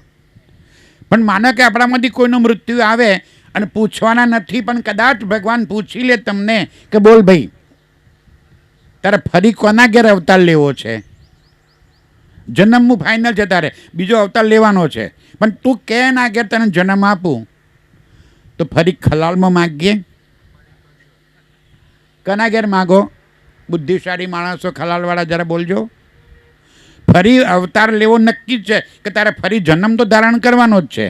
[SPEAKER 1] પણ માનો કે આપણામાંથી કોઈનું મૃત્યુ આવે અને પૂછવાના નથી, પણ કદાચ ભગવાન પૂછી લે તમને કે બોલ ભાઈ, તારે ફરી કોના ઘેર અવતાર લેવો છે? જન્મનું ફાઇનલ છે, તારે બીજો અવતાર લેવાનો છે, પણ તું કે ના ઘેર તને જન્મ આપું, તો ફરી ખલાલમાં માગીએ. કના ઘેર માગો? બુદ્ધિશાળી માણસો, ખલાલવાળા, જરા બોલજો. ફરી અવતાર લેવો નક્કી છે કે તારે ફરી જન્મ તો ધારણ કરવાનો જ છે.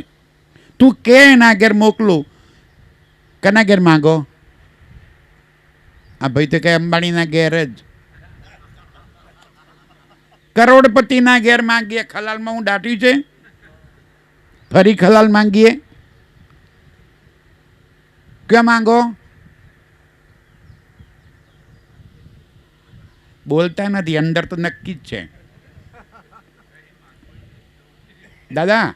[SPEAKER 1] તું કે એના ઘેર મોકલું, કના ઘેર માગો? આ ભાઈ તો કે અંબાણીના ઘેર જ, કરોડપતિના ઘેર માંગીએ. ખલાલમાં હું દાટી છે? ફરી ખલાલ માંગીએ. ક્યાં માંગો? બોલતા નથી, અંદર તો નક્કી જ છે. દાદા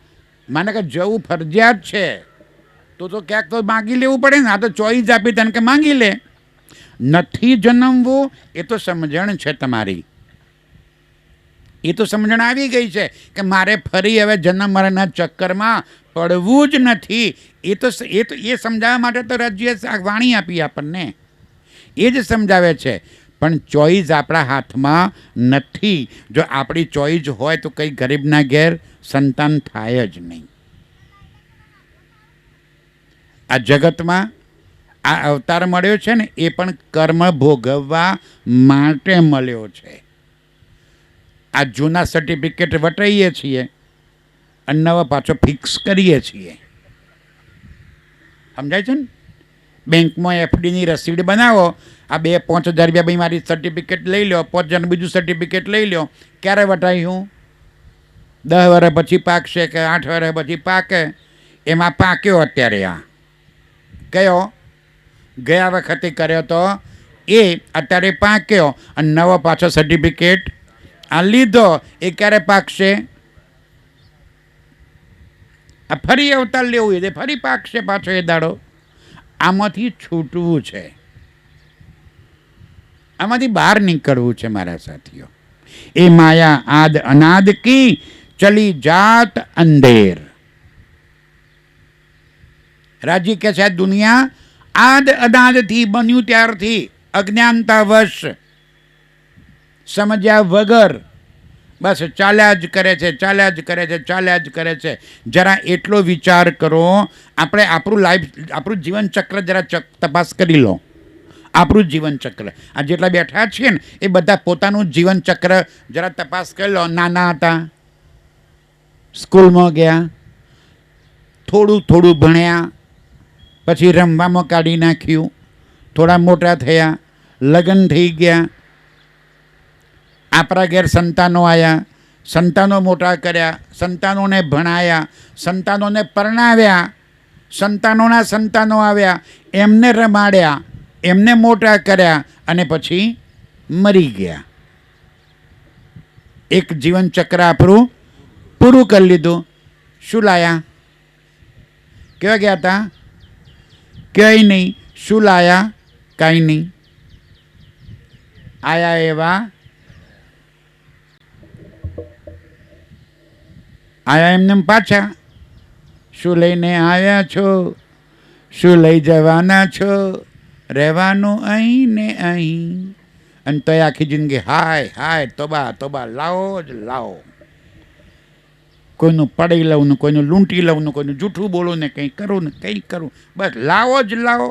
[SPEAKER 1] માને કે જવું ફરજિયાત છે તો ક્યાંક તો માંગી લેવું પડે ને. આ તો ચોઈસ આપી તને કે માંગી લે. નથી જન્મવું એ તો સમજણ છે તમારી, એ તો સમજણ આવી ગઈ છે કે મારે ફરી હવે જન્મ મરણના ચક્કરમાં પડવું જ નથી. એ સમજાવવા માટે તો રાજ્ય વાણી આપી આપણને, એ જ સમજાવે છે. પણ ચોઈસ આપણા હાથમાં નથી. જો આપણી ચોઈસ હોય તો કંઈ ગરીબના ઘેર સંતાન થાય જ નહીં. આ જગતમાં આ અવતાર મળ્યો છે ને એ પણ કર્મ ભોગવવા માટે મળ્યો છે. આ જૂના સર્ટિફિકેટ વટાઈએ છીએ અને નવા પાછો ફિક્સ કરીએ છીએ. સમજાય છે ને? બેંકમાં એફડીની રસીદ બનાવો, આ 2-5 હજાર રૂપિયા ભાઈ મારી સર્ટિફિકેટ લઈ લો, 5 હજારનું બીજું સર્ટિફિકેટ લઈ લો. ક્યારે વટાયું? 10 વર્ષ પછી પાકશે કે 8 વર્ષ પછી પાકે. એમાં પાક્યો અત્યારે આ કયો ગયા વખતે કર્યો તો એ અત્યારે પાક્યો અને નવો પાછો સર્ટિફિકેટ આ લીધો. એ ક્યારે પાકશે? આ ફરી અવતાર લેવું એ ફરી પાકશે પાછો એ દાડો. આમાંથી છૂટવું છે, આમાંથી બહાર નીકળવું છે મારા સાથીઓ. એ માયા આદ અનાદ કી ચલી જાત અંધેર. રાજી કે છે દુનિયા આદ અનાદથી બન્યું ત્યારથી અજ્ઞાનતાવશ સમજ્યા વગર બસ ચાલ્યા જ કરે છે, ચાલ્યા જ કરે છે, ચાલ્યા જ કરે છે. જરા એટલો વિચાર કરો, આપણે આપણું જીવનચક્ર જરા તપાસ કરી લો. આપણું જીવનચક્ર આ જેટલા બેઠા છીએ ને એ બધા પોતાનું જીવનચક્ર જરા તપાસ કરી લો. નાના હતા, સ્કૂલમાં ગયા, થોડું થોડું ભણ્યા, પછી રમવામાં કાઢી નાખ્યું, થોડા મોટા થયા, લગ્ન થઈ ગયા, આપણા ઘેર સંતાનો આવ્યા, સંતાનો મોટા કર્યા, સંતાનોને ભણાયા, સંતાનોને પરણાવ્યા, સંતાનોના સંતાનો આવ્યા, એમને રમાડ્યા, એમને મોટા કર્યા અને પછી મરી ગયા. એક જીવનચક્ર આપણું પૂરું કરી લીધું. શું લાયા? કેવા ગયા હતા? કંઈ નહીં. શું લાયા? કાંઈ નહીં. આયા એવા આયા એમને પાછા. શું લઈને આવ્યા છો? શું લઈ જવાના છો? રહેવાનું અહીં ને અહીં. અને તો આખી જિંદગી હાય હાય તોબા તોબા, લાવો જ લાવો. કોઈનું પડી લઉં ને કોઈનું લૂંટી લઉં ને કોઈનું જૂઠું બોલું ને કંઈ કરું ને કંઈ કરું, બસ લાવો જ લાવો.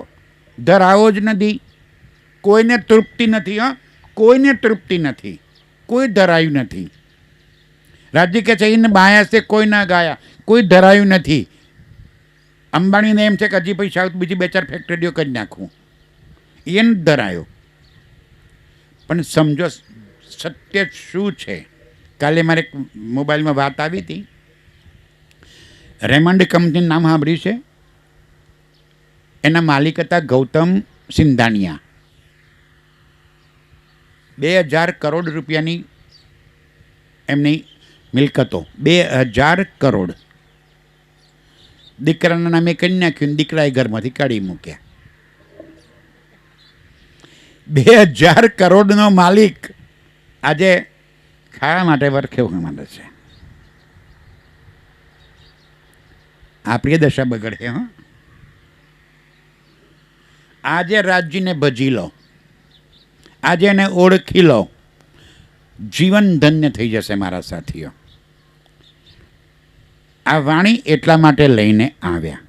[SPEAKER 1] ધરાવો જ નથી. કોઈને તૃપ્તિ નથી. કોઈને તૃપ્તિ નથી. કોઈ ધરાયું નથી. રાજ્ય કે છે એને બાયા છે કોઈ ના ગાયા, કોઈ ધરાયું નથી. અંબાણીને એમ છે કે હજી પૈસા બીજી 2-4 ફેક્ટરીઓ કરી નાખું, એને ધરાયો. પણ સમજો સત્ય શું છે. કાલે મારે મોબાઈલમાં વાત આવી હતી. રેમંડ કંપનીનું નામ સાંભળ્યું છે? એના માલિક હતા ગૌતમ સિંધાનિયા. 2000 કરોડ રૂપિયાની એમની મિલકતો. 2000 કરોડ. દીકરાના નામે કરી નાખ્યું, દીકરાએ ઘરમાંથી કાઢી મૂક્યા. 2000 કરોડનો માલિક આજે ખાવા માટે વરખેવું માંડે છે. આપણી દશા બગડે. આજે રાજ્યને ભજી લો, આજે એને ઓળખી લો, જીવન ધન્ય થઈ જશે મારા સાથીઓ. આ વાણી એટલા માટે લઈને આવ્યા.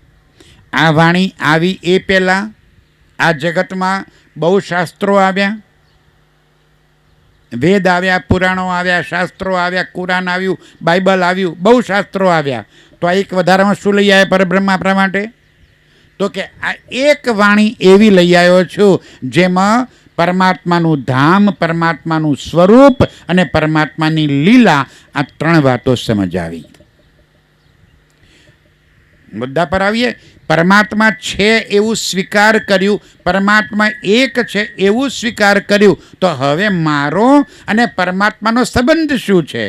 [SPEAKER 1] આ વાણી આવી એ પહેલાં આ જગતમાં બહુ શાસ્ત્રો આવ્યા, વેદ આવ્યા, પુરાણો આવ્યા, શાસ્ત્રો આવ્યા, કુરાન આવ્યું, બાઇબલ આવ્યું, બહુ શાસ્ત્રો આવ્યા. તો આ એક વધારામાં શું લઈ આવ્યા પરબ્રહ્મ આપણા માટે? તો કે આ એક વાણી એવી લઈ આવ્યો છું જેમાં પરમાત્માનું ધામ, પરમાત્માનું સ્વરૂપ અને પરમાત્માની લીલા, આ 3 વાતો સમજાવી. મુદ્દા પર આવીએ. પરમાત્મા છે એવું સ્વીકાર કર્યું, પરમાત્મા એક છે એવું સ્વીકાર કર્યું. તો હવે મારો અને પરમાત્માનો સંબંધ શું છે?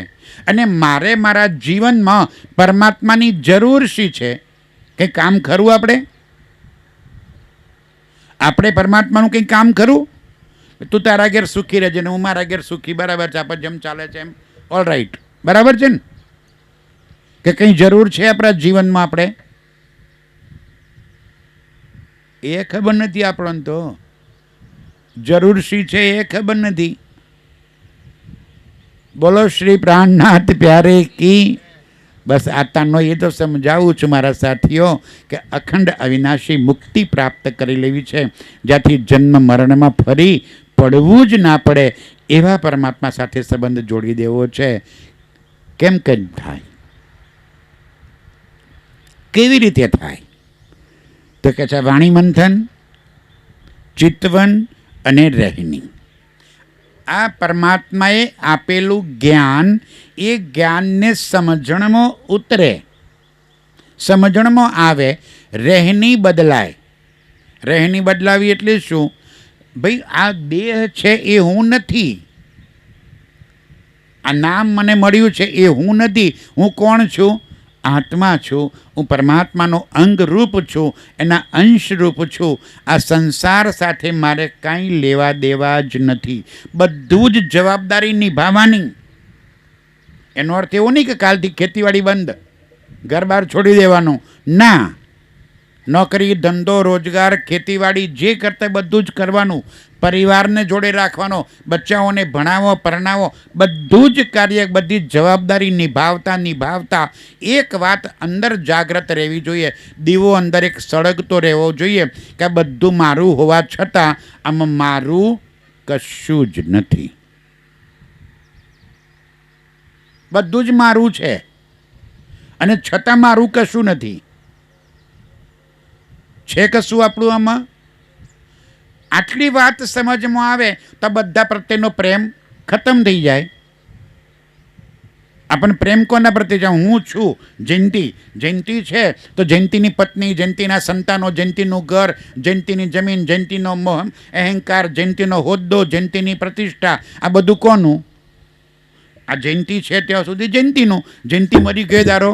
[SPEAKER 1] અને મારે મારા જીવનમાં પરમાત્માની જરૂર શી છે? કંઈ કામ ખરું આપણે પરમાત્માનું કંઈ કામ ખરું? તું તારા ઘેર સુખી રહેજે ને હું મારા ઘેર સુખી, બરાબર છે, આપણે જેમ ચાલે છે એમ ઓલ રાઈટ, બરાબર છે ને? કે કંઈ જરૂર છે આપણા જીવનમાં? આપણે એ ખબર નથી આપણને, તો જરૂર શી છે એ ખબર નથી. બોલો શ્રી પ્રાણનાથ પ્યારે કી. બસ આતાનો એ તો સમજાવું છું મારા સાથીઓ કે અખંડ અવિનાશી મુક્તિ પ્રાપ્ત કરી લેવી છે, જ્યાંથી જન્મ મરણમાં ફરી પડવું જ ના પડે એવા પરમાત્મા સાથે સંબંધ જોડી દેવો છે. કેમ કેમ થાય? કેવી રીતે થાય? તો કે છે વાણી મંથન, ચિતવન અને રહેણી. આ પરમાત્માએ આપેલું જ્ઞાન, એ જ્ઞાનને સમજણમાં ઉતરે, સમજણમાં આવે, રહેણી બદલાય. રહેણી બદલાવી એટલે શું? ભાઈ આ દેહ છે એ હું નથી, આ નામ મને મળ્યું છે એ હું નથી. હું કોણ છું? આત્મા છું. હું પરમાત્માનો અંગરૂપ છું, એના અંશરૂપ છું. આ સંસાર સાથે મારે કાંઈ લેવા દેવા જ નથી. બધું જ જવાબદારી નિભાવવાની. એનો અર્થ એવો નહીં કે કાલથી ખેતીવાડી બંધ, ઘર બહાર છોડી દેવાનું. ના, નોકરી, ધંધો, રોજગાર, ખેતીવાડી જે કરતા બધું જ કરવાનું. પરિવારને જોડે રાખવાનો, બચ્ચાઓને ભણાવો, પરણાવો, બધું જ કાર્ય, બધી જવાબદારી નિભાવતા એક વાત અંદર જાગ્રત રહેવી જોઈએ. દીવો અંદર એક સળગતો રહેવો જોઈએ કે આ બધું મારું હોવા છતાં આમાં મારું કશું જ નથી. બધું જ મારું છે અને છતાં મારું કશું નથી. છે કશું આપણું આમાં? આટલી વાત સમજમાં આવે તો બધા પ્રત્યેનો પ્રેમ ખતમ થઈ જાય. આપણને પ્રેમ કોના પ્રત્યે છે? હું છું જયંતિ છે તો જયંતિની પત્ની, જયંતિના સંતાનો, જયંતિનું ઘર, જયંતિની જમીન, જયંતિનો મોહ અહંકાર, જયંતિનો હોદ્દો, જયંતિની પ્રતિષ્ઠા, આ બધું કોનું? આ જયંતિ છે ત્યાં સુધી જયંતિનું. જયંતિ મરી ગયો દારો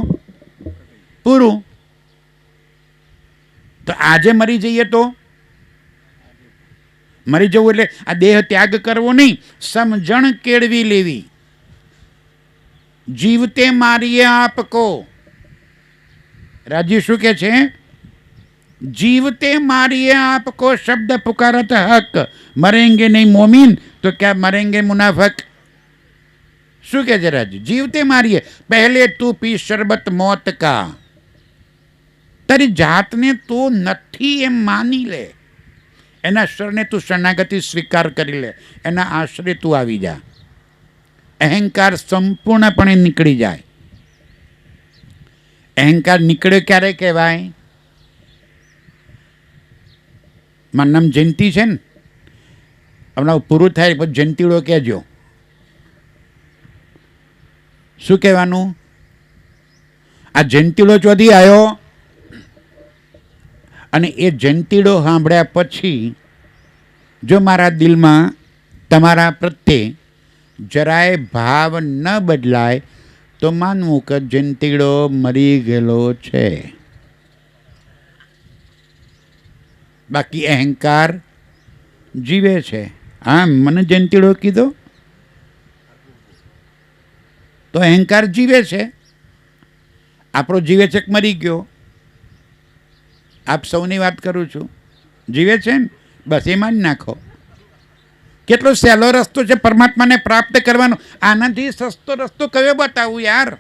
[SPEAKER 1] પૂરું. તો આજે મરી જઈએ તો મરી જવું એટલે આ દેહ ત્યાગ કરવો નહીં, સમજણ કેળવી લેવી. જીવતે મારીએ આપકો. રાજી શું કે છે? જીવતે મારીએ આપકો શબ્દ પુકારત હક, મરેંગે નહીં મોમીન તો ક્યાં મરેંગે મુનાફક. શું કે છે રાજી? જીવતે મારીએ, પહેલે તું પી શરબત મોત કા. તારી જાતને તું નથી એમ માની લે, એના શરણે તું શરણાગતિ સ્વીકાર કરી લે, એના આશરે તું આવી જા. અહંકાર સંપૂર્ણપણે નીકળી જાય. અહંકાર નીકળે ક્યારે કહેવાય? મારું નામ જયંતિ છે ને, હમણાં પૂરું થાય પછી જયંતિડો કહેજો. શું કહેવાનું? આ જયંતિડો ચોથી આવ્યો અને એ જયંતિડો સાંભળ્યા પછી જો મારા દિલમાં તમારા પ્રત્યે જરાય ભાવ ન બદલાય તો માનવું કે જયંતિડો મરી ગયેલો છે. બાકી અહંકાર જીવે છે. હા, મને જયંતિડો કીધો તો અહંકાર જીવે છે. આપણો જીવે છે કે મરી ગયો? આપ સૌની વાત કરું છું. જીવે છે ને, બસ એમાં જ નાખો. કેટલો સહેલો રસ્તો છે પરમાત્માને પ્રાપ્ત કરવાનો. આનાથી સસ્તો રસ્તો કયો બતાવું યાર?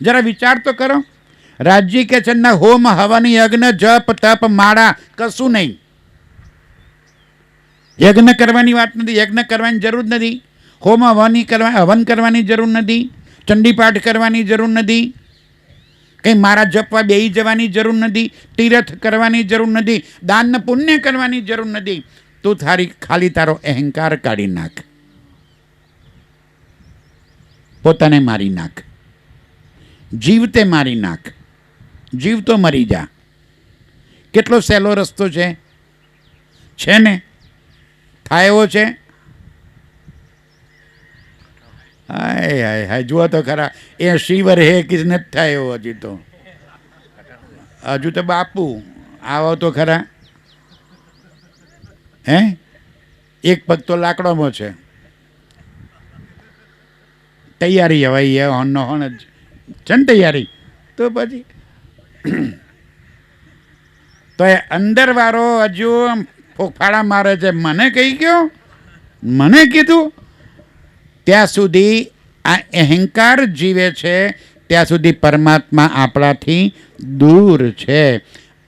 [SPEAKER 1] જરા વિચાર તો કરો. રાજ્ય કે છે ના હોમ હવન યજ્ઞ જપ તપ માળા કશું નહીં. યજ્ઞ કરવાની વાત નથી, યજ્ઞ કરવાની જરૂર નથી. હોમ હવન કરવાની જરૂર નથી, ચંડીપાઠ કરવાની જરૂર નથી, કંઈ મારા જપવા બેહી જવાની જરૂર નથી, તીર્થ કરવાની જરૂર નથી, દાન પુણ્ય કરવાની જરૂર નથી. તું ખાલી તારો અહંકાર કાઢી નાખ, પોતાને મારી નાખ, જીવતે મારી નાખ, જીવતો મરી જા. કેટલો સહેલો રસ્તો છે ને? થાય એવો છે? હાય હાય હાય, જુઓ તો ખરા, એ શિવર હે કિસ નથી થાય એવો હજી તો. હજુ તો બાપુ આવો તો ખરા. હે, એક પગ તો લાકડોમાં છે. તૈયારી હવે એ હોનનો હોન જ છે ને તૈયારી. તો પછી તો એ અંદરવાળો હજુ ફોફાડા મારે છે, મને કહી ગયો, મને કીધું. ત્યાં સુધી આ અહંકાર જીવે છે, ત્યાં સુધી પરમાત્મા આપણાથી દૂર છે.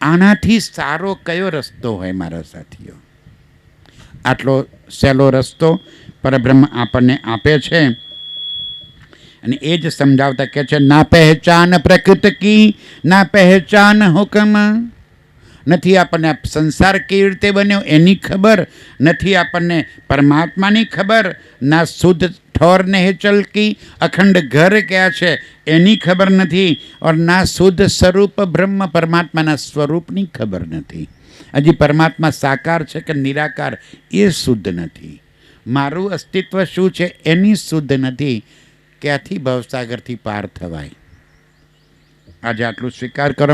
[SPEAKER 1] આનાથી સારો કયો રસ્તો હોય મારા સાથીઓ? આટલો સહેલો રસ્તો પરબ્રહ્મ આપણને આપે છે. અને એ જ સમજાવતા કહે છે, ના પહેચાન પ્રકૃતિ કી, ના પહેચાન હુકમ. નથી આપણને સંસાર કેવી રીતે બન્યો એની ખબર, નથી આપણને પરમાત્માની ખબર, ના શુદ્ધ ઠોર નેચલ કી અખંડ ઘર ક્યાં છે એની ખબર નથી, ઓર ના શુદ્ધ સ્વરૂપ બ્રહ્મ પરમાત્માના સ્વરૂપની ખબર નથી. હજી પરમાત્મા સાકાર છે કે નિરાકાર એ શુદ્ધ નથી. મારું અસ્તિત્વ શું છે એની શુદ્ધ નથી. ક્યાંથી ભવસાગરથી પાર થવાય? આજે આટલું સ્વીકાર કરો.